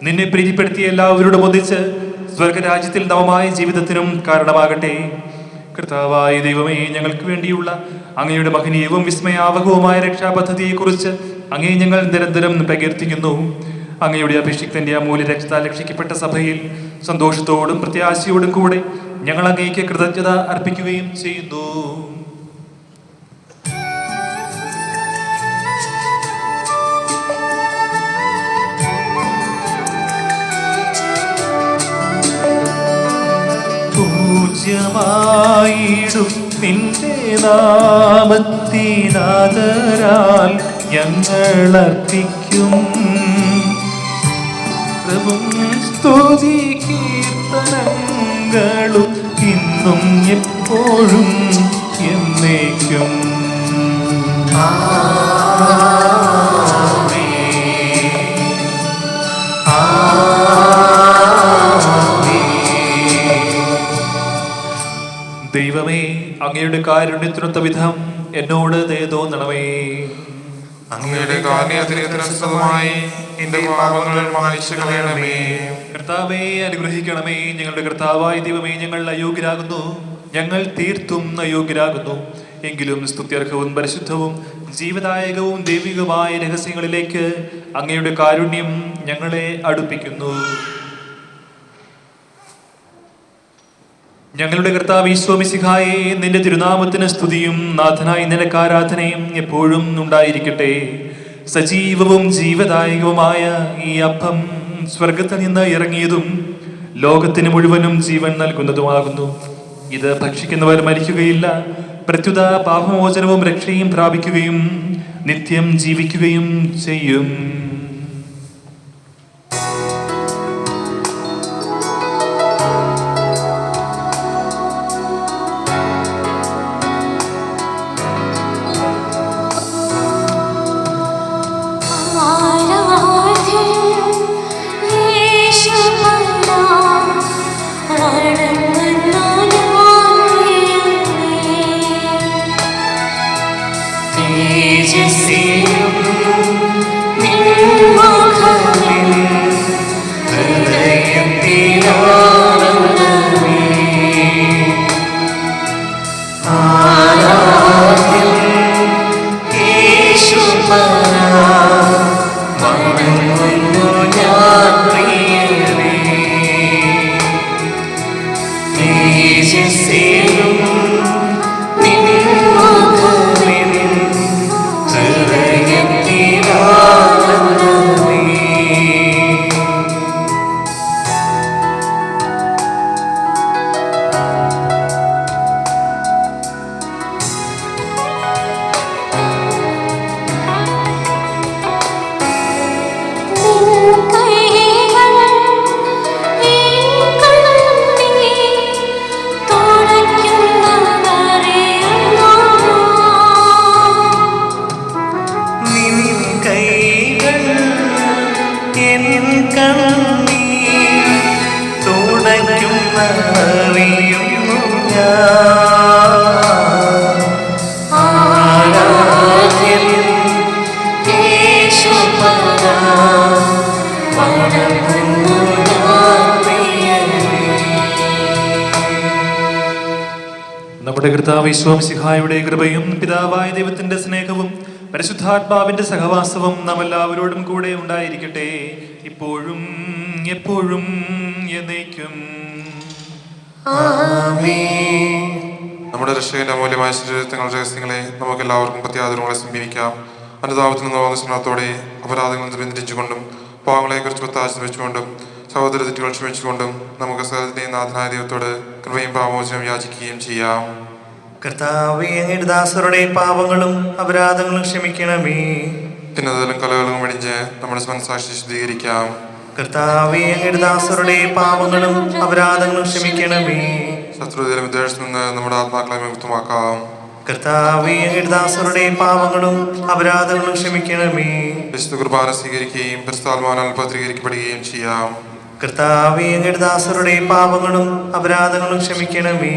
നിന്നെ പ്രീതിപ്പെടുത്തിയ എല്ലാവരോടും ഒന്നിച്ച് സ്വർഗരാജ്യത്തിൽ നവമായ ജീവിതത്തിനും കാരണമാകട്ടെ. കർത്താവായ ദൈവമേ, ഞങ്ങൾക്ക് വേണ്ടിയുള്ള അങ്ങയുടെ മഹനീയവും വിസ്മയാവകവുമായ രക്ഷാപദ്ധതിയെക്കുറിച്ച് അങ്ങേ ഞങ്ങൾ നിരന്തരം പ്രകീർത്തിക്കുന്നു. അങ്ങയുടെ അഭിഷിക്തന്റെ അമൂല്യ രക്തത്താൽ രക്ഷിക്കപ്പെട്ട സഭയിൽ സന്തോഷത്തോടും പ്രത്യാശയോടും കൂടെ ഞങ്ങൾ അങ്ങേക്ക് കൃതജ്ഞത അർപ്പിക്കുകയും ചെയ്യുന്നു. പൂജ്യമായിടും നിന്റെ നാമത്തിനാദരാൽ ഞങ്ങൾ അർപ്പിക്കും സ്തുതി കീർത്തനങ്ങളും ഇന്നും എപ്പോഴും എന്നേക്കും. ദൈവമേ, അങ്ങയുടെ കാരുണ്യത്തിനൊത്ത വിധം എന്നോട് ദയ തോന്നണമേ. അങ്ങയുടെ കാരുണ്യത്തിനനുസൃതമായി എന്റെ പാപങ്ങൾ മായ്ച്ചു കളയണമേ. കർത്താവേ, അനുഗ്രഹിക്കണമേ. ഞങ്ങളുടെ കർത്താവായ ദൈവമേ, ഞങ്ങൾ അയോഗ്യരാകുന്നു, ഞങ്ങൾ തീർത്തും അയോഗ്യരാകുന്നു. എങ്കിലും സ്തുത്യർഹവും പരിശുദ്ധവും ജീവദായകവും ദൈവികവുമായ രഹസ്യങ്ങളിലേക്ക് അങ്ങയുടെ കാരുണ്യം ഞങ്ങളെ അടുപ്പിക്കുന്നു. ഞങ്ങളുടെ കർത്താവ് ഈശോ മിശിഹായേ, നിന്റെ തിരുനാമത്തിന് സ്തുതിയും നാഥനായി നിനക്ക് ആരാധനയും എപ്പോഴും ഉണ്ടായിരിക്കട്ടെ. സജീവവും ജീവദായകവുമായ ഈ അപ്പം സ്വർഗത്തിൽ നിന്ന് ഇറങ്ങിയതും ലോകത്തിന് മുഴുവനും ജീവൻ നൽകുന്നതുമാകുന്നു. ഇത് ഭക്ഷിക്കുന്നവർ മരിക്കുകയില്ല, പ്രത്യുത പാപമോചനവും രക്ഷയും പ്രാപിക്കുകയും നിത്യം ജീവിക്കുകയും ചെയ്യും. നമ്മുടെ കർത്താവ് യേശുമിശിഹായുടെ കൃപയും പിതാവായ ദൈവത്തിന്റെ സ്നേഹവും പരിശുദ്ധാത്മാവിന്റെ സഹവാസവും നാം എല്ലാവരോടും കൂടെ ഉണ്ടായിരിക്കട്ടെ, ഇപ്പോഴും എപ്പോഴും എന്നേക്കും. നമ്മുടെ രക്ഷകന്റെ അമൂല്യമായ ശരീരത്തിന്റെ രഹസ്യങ്ങളെ നമുക്ക് എല്ലാവർക്കും പ്രത്യാദരങ്ങളെ സമീപിക്കാം. അനുതാപത്തിൽ നിന്ന് വന്ന സ്നേഹത്തോടെ അപരാധങ്ങളിൽ നിന്ന് പിന്തിരിച്ചുകൊണ്ടും പാവങ്ങളെ കുറിച്ച് പ്രത്യാശ വെച്ചുകൊണ്ടും സഹോദര തെറ്റുകൾ ക്ഷമിച്ചുകൊണ്ടും നമുക്ക് സഹോദരന്റെ നാഥനായ ദൈവത്തോട് കൃപയും പാപമോചനം യാചിക്കുകയും ചെയ്യാം. കർത്താവേ, അങ്ങയുടെ ദാസരുടെ പാപങ്ങളും അപരാധങ്ങളും ക്ഷമിക്കണമേ. ഭിന്നതകളും കലകളും വെടിഞ്ഞ് നമ്മുടെ മനസ്സാക്ഷി ശുദ്ധീകരിക്കാം. കർത്താവേ, അങ്ങയുടെ ദാസരുടെ പാപങ്ങളും അപരാധങ്ങളും ക്ഷമിക്കണമേ. ശത്രുതയിലും വിദ്വേഷത്തിൽ നിന്ന് നമ്മുടെ ആത്മാക്കളെ മുക്തമാക്കാം. കർത്താവേ, അങ്ങയുടെ ദാസരുടെ പാപങ്ങളും അപരാധങ്ങളും ക്ഷമിക്കണമേ. വിശുദ്ധ കുർബാന സ്വീകരിക്കുകയും പരിശുദ്ധാത്മാവിനാൽ പത്രീകരിക്കപ്പെടുകയും ചെയ്യാം. കർത്താവേ, അങ്ങയുടെ ദാസരുടെ പാപങ്ങളും അപരാധങ്ങളും ക്ഷമിക്കണമേ.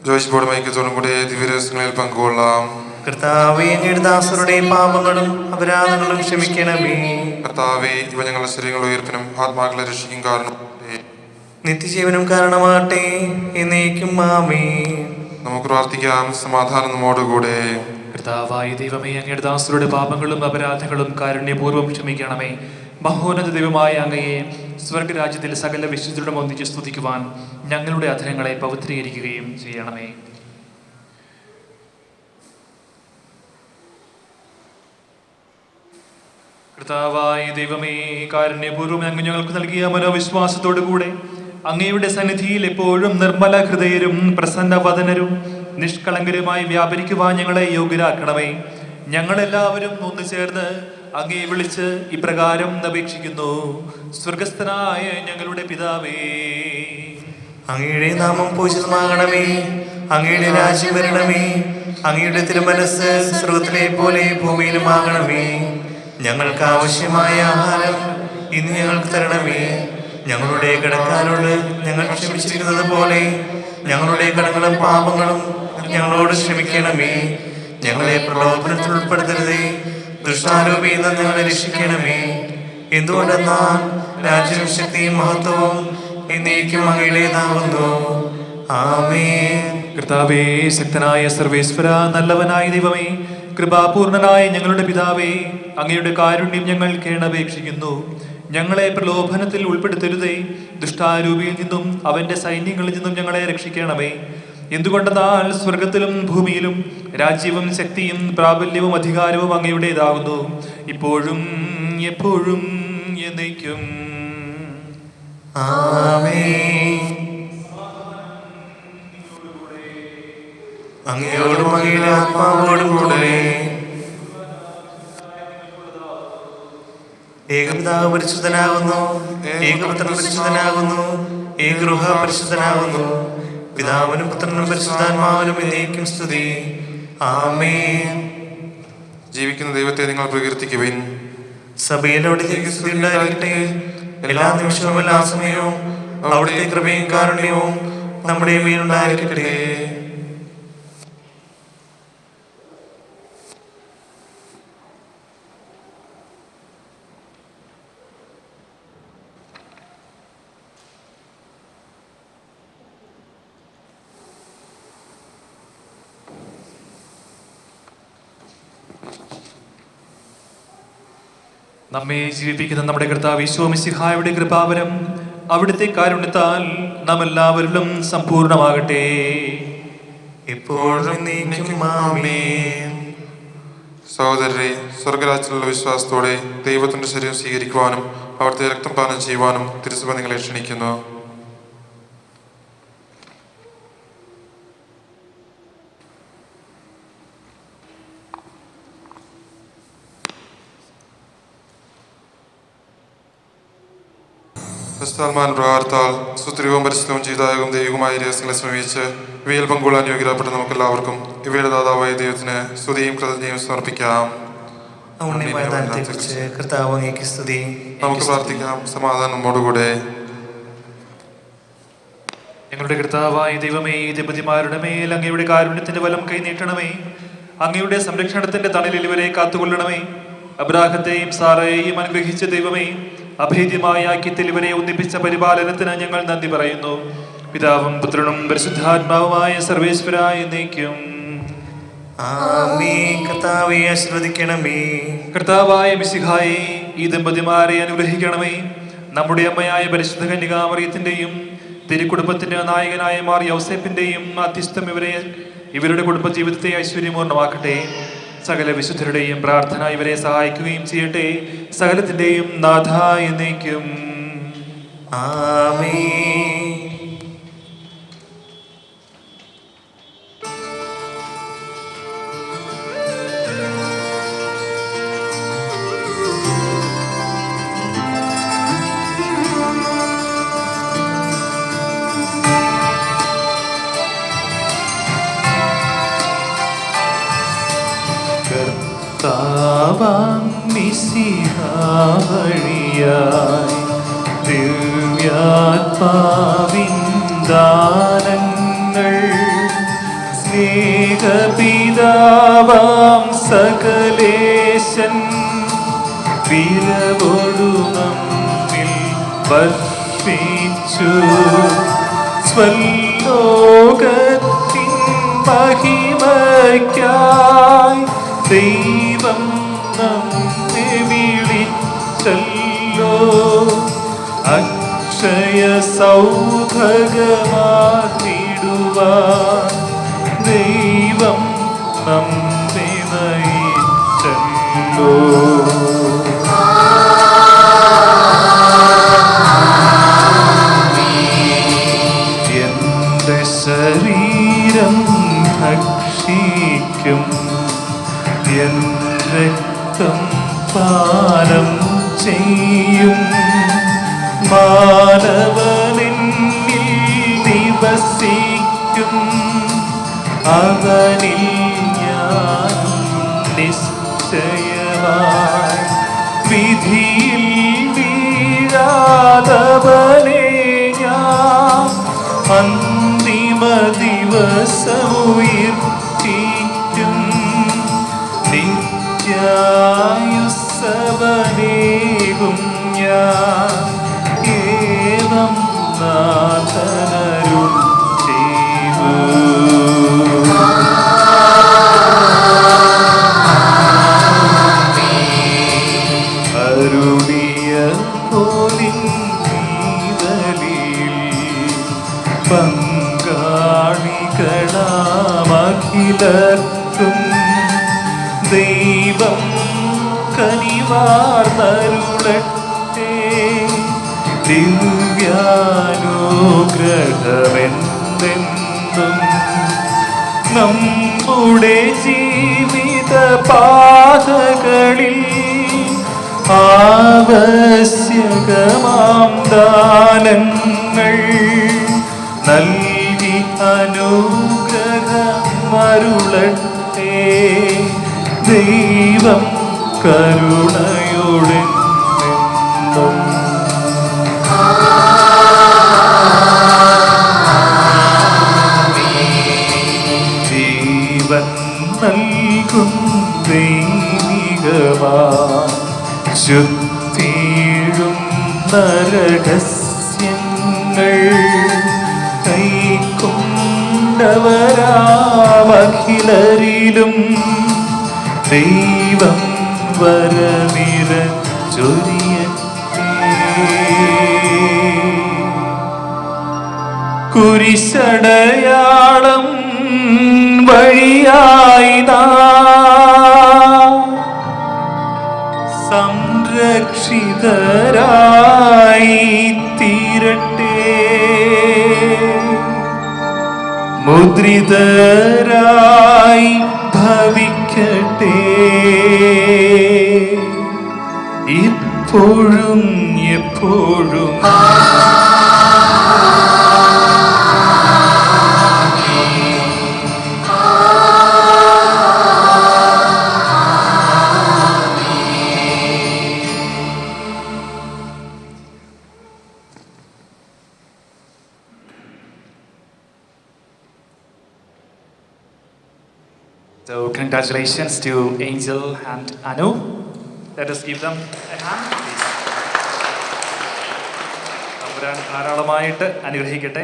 ജോയിസ്ബോർഡ് ഐക്യത്തോടും കൂടി ദിവ്യരഹസ്യങ്ങളിൽ പങ്കുകൊള്ളാം. കർത്താവേ, അങ്ങയുടെ ദാസരുടെ പാപങ്ങളും അപരാധങ്ങളും ക്ഷമിക്കണമേ. കർത്താവേ, ഇവ ഞങ്ങളുടെ ശരീരങ്ങളുടെ ഉയർപ്പിനും ആത്മാക്കളെ രക്ഷിക്കും കാരണം നിത്യജീവനും കാരണമാകട്ടെ, എന്നേക്കും ആമേൻ. നമുക്ക് പ്രാർത്ഥിക്കാം. സമാധാനം നമ്മോടുകൂടെ. കർത്താവായ ദൈവമേ, അങ്ങയുടെ ദാസരുടെ പാപങ്ങളും അപരാധങ്ങളും കാരുണ്യപൂർവ്വം ക്ഷമിക്കണമേ. മഹോന്നത ദൈവമായ അങ്ങയെ സ്വർഗരാജ്യത്തിൽ സകല വിശുദ്ധരുടെ ഒന്നിച്ച് സ്തുതിക്കുവാൻ ഞങ്ങളുടെ അധരങ്ങളെ പവിത്രീകരിക്കുകയും ചെയ്യണമേ. കർത്താവായ ദൈവമേ, കാരുണ്യപൂർവ്വം അങ്ങ് ഞങ്ങൾക്ക് നൽകിയ മനോവിശ്വാസത്തോടു കൂടെ അങ്ങയുടെ സന്നിധിയിൽ എപ്പോഴും നിർമ്മല ഹൃദയരും പ്രസന്നവദനരും നിഷ്കളങ്കരുമായി വ്യാപരിക്കുവാൻ ഞങ്ങളെ യോഗ്യരാക്കണമേ. ഞങ്ങളെല്ലാവരും ഒന്നു ചേർന്ന് അങ്ങയെ വിളിച്ച് ഇപ്രകാരം അപേക്ഷിക്കുന്നു. സ്വർഗസ്ഥനായ ഞങ്ങളുടെ പിതാവേ, അങ്ങയുടെ നാമം പൂജിതമാകണമേ. അങ്ങയുടെ രാജ്യം വരണമേ. അങ്ങയുടെ തിരുമനസ് സ്വർഗ്ഗത്തിലെ പോലെ ഭൂമിയിലുമാകണമേ. ഞങ്ങൾക്ക് ആവശ്യമായ ആഹാരം ഇന്ന് ഞങ്ങൾക്ക് തരണമേ. ഞങ്ങളുടെ കടക്കാരോട് ഞങ്ങൾ ക്ഷമിച്ചിരിക്കുന്നത് പോലെ ഞങ്ങളുടെ കടങ്ങളും പാപങ്ങളും ഞങ്ങളോട് ക്ഷമിക്കണമേ. ഞങ്ങളെ പ്രലോഭനത്തിൽ ഉൾപ്പെടുത്തരുതേ, ദുഷ്ടാരൂപിയിൽ നിന്ന് ഞങ്ങളെ രക്ഷിക്കണമേ. എന്തുകൊണ്ടെന്നാൽ രാജ്യവും ശക്തിയും മഹത്വവും എന്നേക്കും അങ്ങയുടേതാകുന്നു. ആമേൻ. കർത്താവേ, ശക്തനായ സർവേശ്വര, നല്ലവനായ ദൈവമേ, കൃപാപൂർണനായ ഞങ്ങളുടെ പിതാവേ, അങ്ങയുടെ കാരുണ്യം ഞങ്ങൾ കേണപേക്ഷിക്കുന്നു. ഞങ്ങളെ പ്രലോഭനത്തിൽ ഉൾപ്പെടുത്തരുതേ, ദുഷ്ടാരൂപിയിൽ നിന്നും അവന്റെ സൈന്യങ്ങളിൽ നിന്നും ഞങ്ങളെ രക്ഷിക്കണമേ. എന്തുകൊണ്ടെന്നാൽ സ്വർഗത്തിലും ഭൂമിയിലും രാജ്യവും ശക്തിയും പ്രാബല്യവും അധികാരവും അങ്ങയുടേതാകുന്നു, ഇപ്പോഴും എപ്പോഴും എന്നേക്കും. ആമേൻ. അങ്ങയോടും അങ്ങയുടെ ആത്മാവോടും കൂടെ. ഏകപിതാവ് പരിശുദ്ധനാകുന്നു, ഏകപുത്രൻ പരിശുദ്ധനാകുന്നു, ഏകഗൃഹ പരിശുദ്ധനാകുന്നു. പിതാവിനും പുത്രനും പരിശുദ്ധാത്മാവിനും എന്നേക്കും സ്തുതി. ആമേൻ. ജീവിക്കുന്ന ദൈവത്തെ നിങ്ങൾ പ്രകീർത്തിക്കുവിൻ. സഭയിൽ അവിടത്തേക്ക് സ്തുതി ഉണ്ടായിരിക്കട്ടെ. എല്ലാ നിമിഷവും എല്ലാ സമയവും അവിടുത്തെ കൃപയും കാരുണ്യവും നമ്മുടെ മേലുണ്ടായിരിക്കട്ടെ. നമ്മെ ജീവിപ്പിക്കുന്ന നമ്മുടെ കർത്താവ് യേശുമിശിഹായുടെ കൃപാവരം അവിടുത്തെ കാരുണ്യത്താൽ നാം എല്ലാവരിലും സമ്പൂർണ്ണമാകട്ടെ, ഇപ്പോഴും എന്നേക്കും ആമേൻ. സഹോദരരെ, സ്വർഗരാജ്യത്തിലുള്ള വിശ്വാസത്തോടെ ദൈവത്തിന്റെ ശരീരം സ്വീകരിക്കുവാനും അവിടുത്തെ രക്തം പാനം ചെയ്യുവാനും തിരുസഭ നിങ്ങളെ ക്ഷണിക്കുന്നു. പ്രകാരത്താൽ സുത്രികവും പരിശുദ്ധവും ജീവദായകവും ദൈവികമായ രഹസ്യങ്ങളെ സമീപിച്ച് ഇവയിൽ പങ്കുകൊള്ളാൻ യോഗ്യരാപ്പെട്ട നമുക്ക് എല്ലാവർക്കും ഇവയുടെ ദാതാവായ ദൈവത്തിന് സ്തുതിയും കൃതജ്ഞതയും സമർപ്പിക്കാം. നമുക്ക് പ്രാർത്ഥിക്കാം. സമാധാനം നമ്മോടുകൂടെ. ഞങ്ങളുടെ കർത്താവായ ദൈവമേ, ദമ്പതിമാരുടെ മേൽ അങ്ങയുടെ കാരുണ്യത്തിന്റെ വലം കൈനീട്ടണമേ. അങ്ങയുടെ സംരക്ഷണത്തിന്റെ തണലിൽ ഇവരെ കാത്തുകൊള്ളണമേ. അബ്രാഹത്തെയും സാറയെയും അനുഗ്രഹിച്ച ദൈവമേ, അഭേദ്യമായ ഐക്യത്തിൽ ഇവരെ ഒന്നിപ്പിച്ച പരിപാലനത്തിന് ഞങ്ങൾ നന്ദി പറയുന്നു. പിതാവും പുത്രനും പരിശുദ്ധാത്മാവുമായ സർവേശ്വരായ എന്നേക്കും. ആമേൻ. കർത്താവേ ആശീർവദിക്കണമേ. കർത്താവായ മിശിഹായെ, ഈ ദമ്പതിമാരെ അനുഗ്രഹിക്കണമേ. നമ്മുടെ അമ്മയായ പരിശുദ്ധ കന്യകാമറിയത്തിന്റെയും തിരുക്കുടുംബത്തിന്റെ നായകനായ മാർ യൗസേപ്പിന്റെയും മധ്യസ്ഥം ഇവരുടെ കുടുംബജീവിതത്തെ ഐശ്വര്യപൂർണ്ണമാക്കട്ടെ. സകല വിശുദ്ധരുടെയും പ്രാർത്ഥന ഇവരെ സഹായിക്കുകയും ചെയ്യട്ടെ. സകലത്തിന്റെയും നാഥ എന്നേക്കും. ആമേൻ. കർത്താവാം മിശിഹാ വഴിയായി ദിവ്യാത്മാവിൻ ദാനങ്ങൾ സ്നേഹപിതാവാം സകലേശൻ വിരവൊടു നമ്മിൽ വർഷിച്ചു. സ്വലോകത്തിൻ മഹിമയ്ക്കായി ദൈവം നമ്മെ വിളിച്ചല്ലോ. അക്ഷയ സൗഭഗമാക്കിടുവാൻ ദൈവം നമ്മെ നയിച്ചല്ലോ. എന്റെ ശരീരം ഭക്ഷിക്കും, എൻ രക്തം പാനം ചെയ്യും. മാനവനിൽ ദിവസിക്കും, അവനിൽ ഞാൻ നിശ്ചയമായി. വിധിയിൽ വീഴാതവനെ ഞാൻ അന്തിമ ദിവസമുയർത്തിക്കും. നിത്യായുസ്സവനേകും ഞാൻ ഏവം നാഥനരുൾ ചെയ്തു. അരുളിയ പോലിൻ നീതലിൽ പങ്കാളികളാമഖിലർക്കും ദൈവം കനിവാർന്നരുളട്ടെ. ദിവ്യാനുഗ്രഹമെന്തെന്നും നമ്മുടെ ജീവിത പാതകളിൽ ആവശ്യകമാം ദാനങ്ങൾ നൽകി അനുഗ്രഹമരുളട്ടെ. ദൈവം കരുണയോടെ എന്നും ജീവൻ നൽകും ദൈവികമാ ശുദ്ധീഴും രഹസ്യങ്ങൾ കൈക്കൊണ്ടവരാമഖിലരിലും ദൈവം വരനിര ചൊരിയട്ടെ. കുരിശടയാളം വഴിയായി നാം സംരക്ഷിതരായി തീരട്ടെ. മുദ്രിതരായി ഭവിക്കട്ടെ. ഇപ്പോഴും എപ്പോഴും So congratulations to Angel and Anu. Let us give them a hand, please. തമ്പുരാൻ ധാരാളമായിട്ട് അനുഗ്രഹിക്കട്ടെ.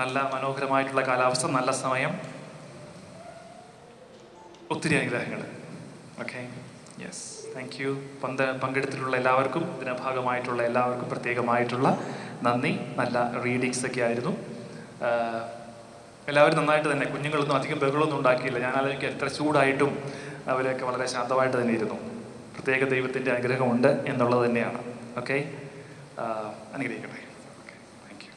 നല്ല മനോഹരമായിട്ടുള്ള കാലാവസ്ഥ, നല്ല സമയം, ഒത്തിരി അനുഗ്രഹങ്ങൾ. Okay, yes, thank you. പങ്കെടുത്തിട്ടുള്ള എല്ലാവർക്കും, ഇതിന് ഭാഗമായിട്ടുള്ള എല്ലാവർക്കും പ്രത്യേകമായിട്ടുള്ള നന്ദി. നല്ല റീഡിങ്സ് ഒക്കെ ആയിരുന്നു. എല്ലാവരും നന്നായിട്ട് തന്നെ, കുഞ്ഞുങ്ങളൊന്നും അധികം ബഹളമൊന്നും ഉണ്ടാക്കിയില്ല. ഞാൻ ആലോചിക്കുക എത്ര ചൂടായിട്ടും അവരൊക്കെ വളരെ ശാന്തമായിട്ട് തന്നെ ഇരുന്നു. പ്രത്യേക ദൈവത്തിൻ്റെ അനുഗ്രഹമുണ്ട് എന്നുള്ളത് തന്നെയാണ്. ഓക്കെ, അനുഗ്രഹിക്കട്ടെ. Okay, thank you.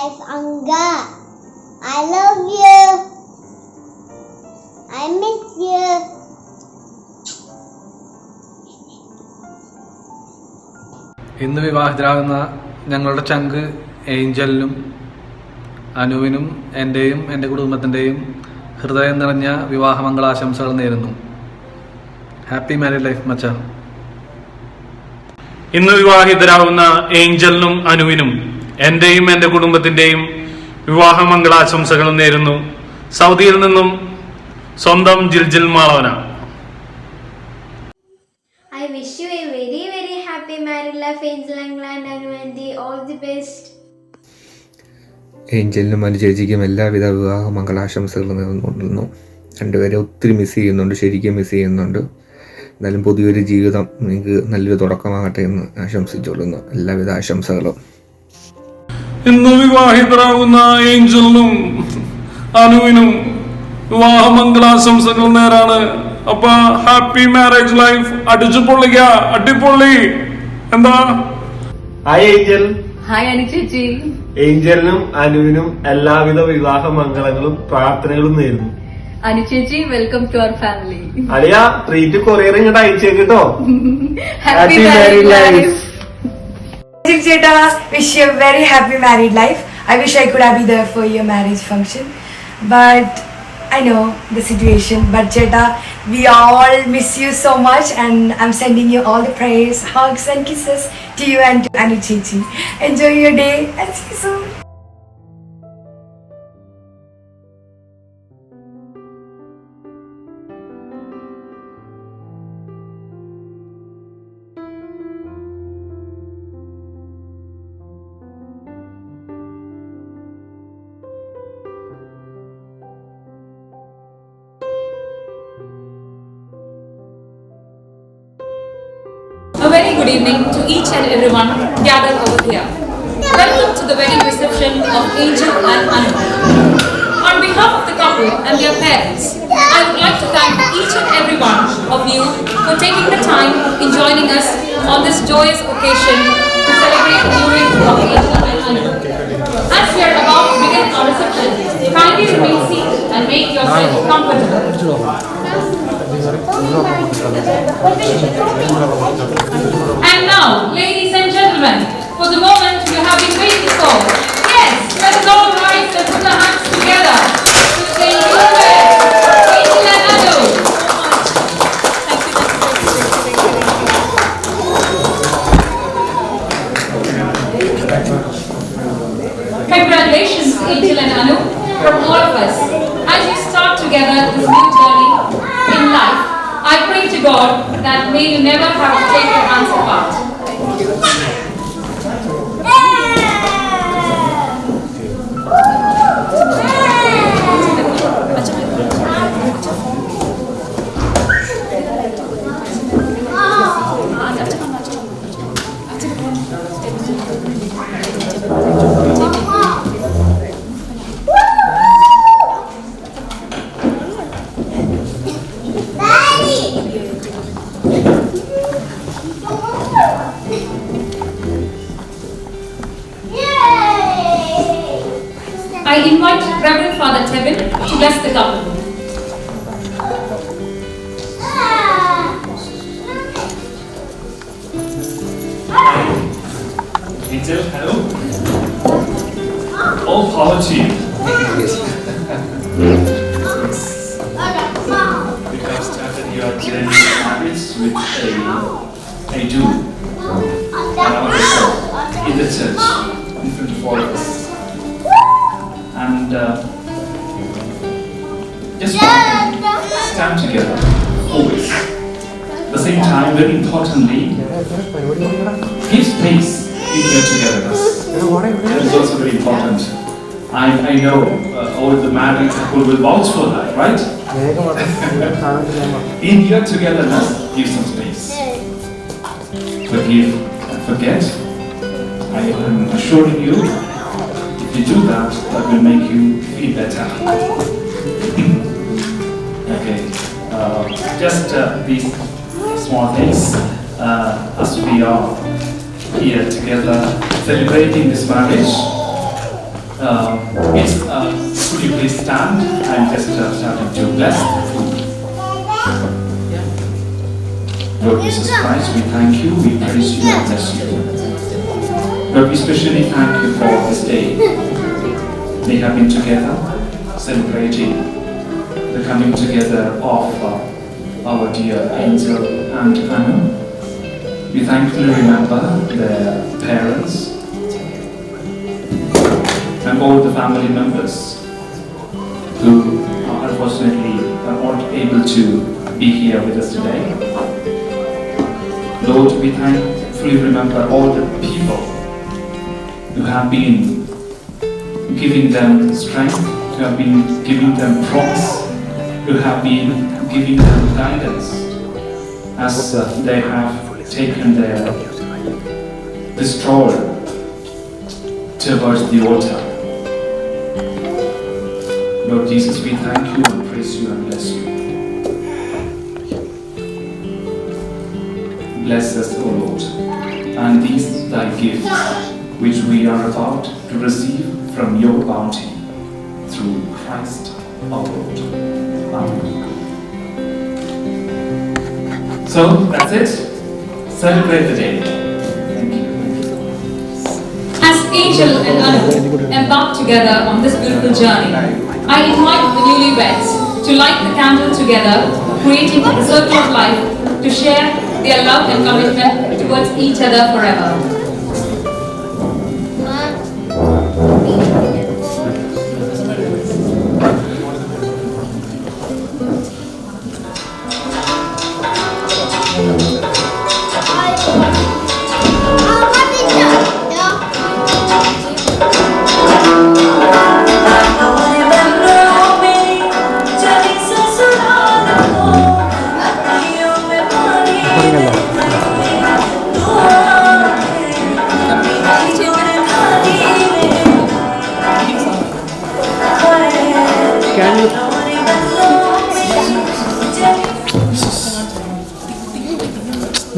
life, Anga. I love you. I miss you. ഇന്ന് വിവാഹിതരാകുന്ന ഞങ്ങളുടെ ചങ്ക് ഏഞ്ചലിനും അനുവിനും എൻ്റെയും എൻ്റെ കുടുംബത്തിൻ്റെയും ഹൃദയം നിറഞ്ഞ വിവാഹമംഗളാശംസകൾ നേരുന്നു. ഹാപ്പി മാരീഡ് ലൈഫ് മച്ച. ഇന്ന് വിവാഹിതരാകുന്ന ഏഞ്ചലിനും അനുവിനും എന്റെയും എന്റെ കുടുംബത്തിന്റെയും വിവാഹമംഗളാശംസകൾ നേരുന്നു. സൗദിയിൽ നിന്നും സ്വന്തം ജിൽജിൽ Malavana. I wish you a very very happy married life, Angel and Anu, and all the best. ഏഞ്ചലിനും Anu ചേച്ചിക്കും എല്ലാവിധ വിവാഹ മംഗളാശംസകളും നേർന്നുകൊണ്ടിരുന്നു. രണ്ടുപേരെ ഒത്തിരി മിസ് ചെയ്യുന്നുണ്ട്, ശരിക്കും മിസ് ചെയ്യുന്നുണ്ട്. എന്നാലും പുതിയൊരു ജീവിതം നിങ്ങൾക്ക് നല്ലൊരു തുടക്കമാകട്ടെ എന്ന് ആശംസിച്ചുകൊള്ളുന്നു. എല്ലാവിധ ആശംസകളും. ഇന്ന് വിവാഹിതരാകുന്ന ഏഞ്ചലിനും അനുവിനും വിവാഹമംഗളാശംസകൾ നേരാണ്. അപ്പൊ ഹാപ്പി മാരേജ് ലൈഫ്. അടിച്ചു പൊള്ളിക്ക, അടിപൊളി. എന്താ ഹായ് ഏഞ്ചൽ. ഹായ് അനു ചേച്ചി. ഏഞ്ചലിനും അനുവിനും എല്ലാവിധ വിവാഹ മംഗളങ്ങളും പ്രാർത്ഥനകളും നേരുന്നു. അനു ചേച്ചി, വെൽക്കം ടു അവർ ഫാമിലി. അളിയ ട്രീറ്റ് കൊറിയർ ഇങ്ങോട്ട് അയച്ചേട്ടോ. Happy married life. ചേട്ടാ, wish you a very happy married life. I wish I could have been there for your marriage function, but I know the situation. But Cheta, we all miss you so much, and I'm sending you all the prayers, hugs and kisses to you and to Anu Chichi. Enjoy your day and see you soon. A very good evening to each and everyone gathered over here. Welcome to the wedding reception of Angel and Anu. On behalf of the couple and their parents, I would like to thank each and every one of you for taking the time in joining us on this joyous occasion to celebrate the union of Angel and Anu. As we are about to begin our reception, kindly remain seated and make yourself comfortable. And now, ladies and gentlemen, for the moment you have been waiting for. Yes, let us all rise and put our hands together to say you Angel and Anu. Congratulations, Angel and Anu, from all of us. As you start together this new journey in life, I pray to God that may you never have to take your hands apart. I invite Reverend Father Tevin to bless the couple. Angel, hello. All power to you. You have started your journey of marriage with a Jew in the church in front of all of us. And just stand together, always. At the same time, very importantly, give space in your togetherness. That is also very important. I know all the married couple will vouch for that, right? In your togetherness, give some space. Forgive and forget. I am assuring you, if you do that, that will make you feel better. Okay, just these small things as we are here together celebrating this marriage. Could you please stand and just start to bless the food? Lord Jesus Christ, we thank you, we praise you, and bless you. Lord, we especially thank you for this day. We have been together celebrating the coming together of our dear Angel and Anu. We thankfully remember their parents and all the family members who unfortunately are not able to be here with us today. Lord, we thankfully remember all the people who have been giving them strength, who have been giving them promise, who have been giving them guidance as they have taken the stroll towards the altar. Lord Jesus, we thank you and praise you and bless you. Bless us, O Lord, and these thy gifts, which we are about to receive from your bounty, through Christ our Lord. Amen. So, that's it. Celebrate the day. Thank you. As Angel and Anu embark together on this beautiful journey, I invite the newlyweds to light the candle together, creating a circle of life to share their love and commitment towards each other forever.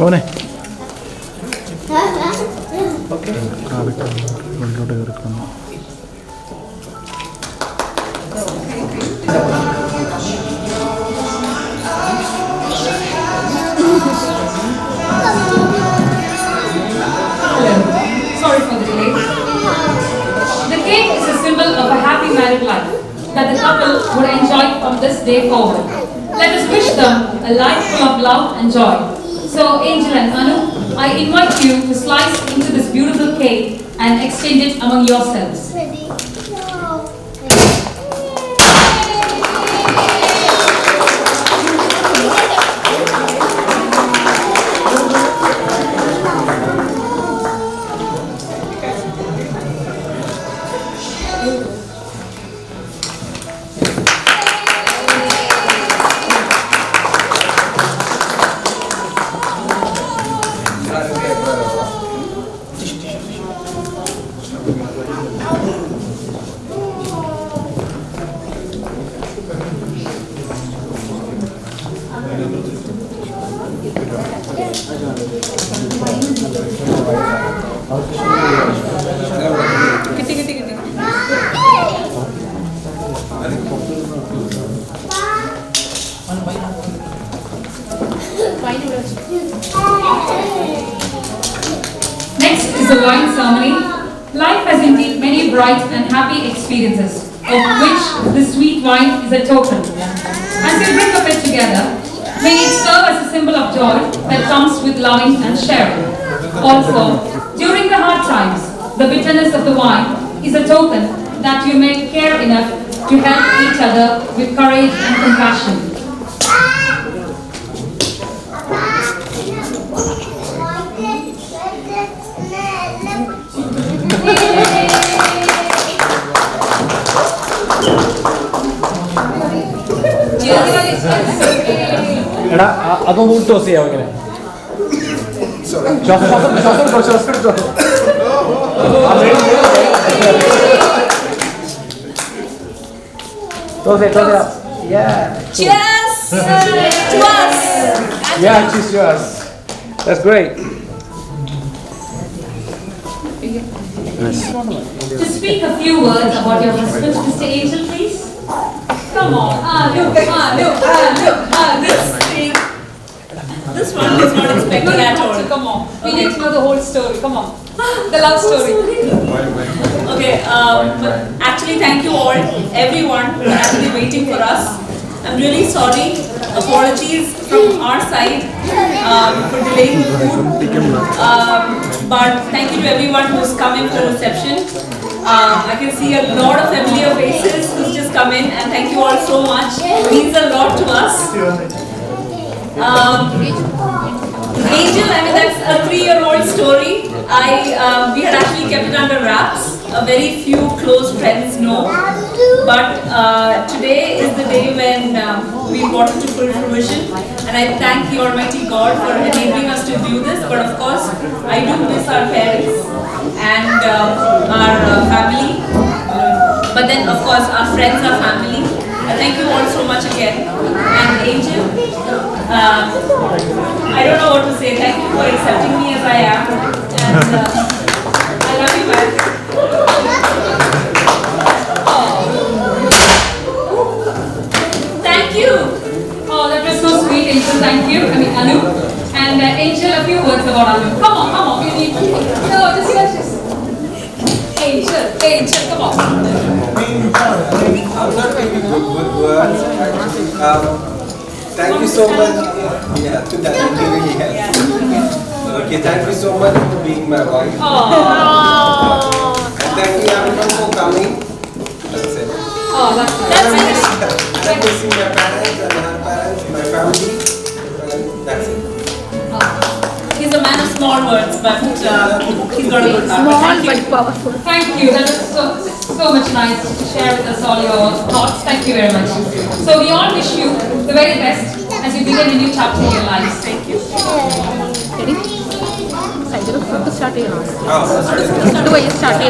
മോനെ Sorry for the delay. The cake is a symbol of a happy married life that the couple would enjoy from this day forward. Let us wish them a life full of love and joy. So, Angel and Anu, I invite you to slice into this beautiful cake and exchange it among yourselves. Next is the wine ceremony. Life has indeed many bright and happy experiences, of which the sweet wine is a token. As we drink of it together, may it serve as a symbol of joy that comes with loving and sharing. Also, during the hard times, the bitterness of the wine is a token that you may care enough to help each other with courage and compassion. എടാ അതൊന്നും ടോസ് ചെയ്യാം ഇങ്ങനെ Cheers to us. Yeah, cheers to us. That's great. to speak a few words about your husband, Mr. Angel, please. Come on. This one was not expected at all. Come on. We need to know the whole story. Come on. The love story. Okay, actually thank you all, everyone for actually waiting for us. I'm really sorry. Apologies from our side for delaying the food. But thank you to everyone who's come in for the reception. I can see a lot of familiar faces who's just come in, and thank you all so much. It means a lot to us. Angel, I mean, that's a 3-year-old story. We had actually kept it under wraps. A very few close friends know. But today is the day when we brought it to full fruition. And I thank the Almighty God for enabling us to do this. But of course, I do miss our parents and our family. But then, of course, our friends are family. Thank you all so much again. And Angel, I don't know what to say. Thank you for accepting me as I am. And I love you, man. Thank you. Oh, that was so sweet, Angel. Thank you. I mean, Anu. And Angel, a few words about Anu. Come on. We need. No, just. Angel, come on. I'm not really good with words. Thank you so much. Yeah, to that really helps. Okay, thank you so much for being my wife. And thank you everyone for coming. That's it. That's nice. I'm missing my parents and her parents, my family. And that's it. He's a man of small words, but he's got a good heart. Small but powerful. Thank you. That was so much nice to share with us all your thoughts. Thank you very much. So we all wish you the very best as you begin a new chapter in your lives. Thank you. Start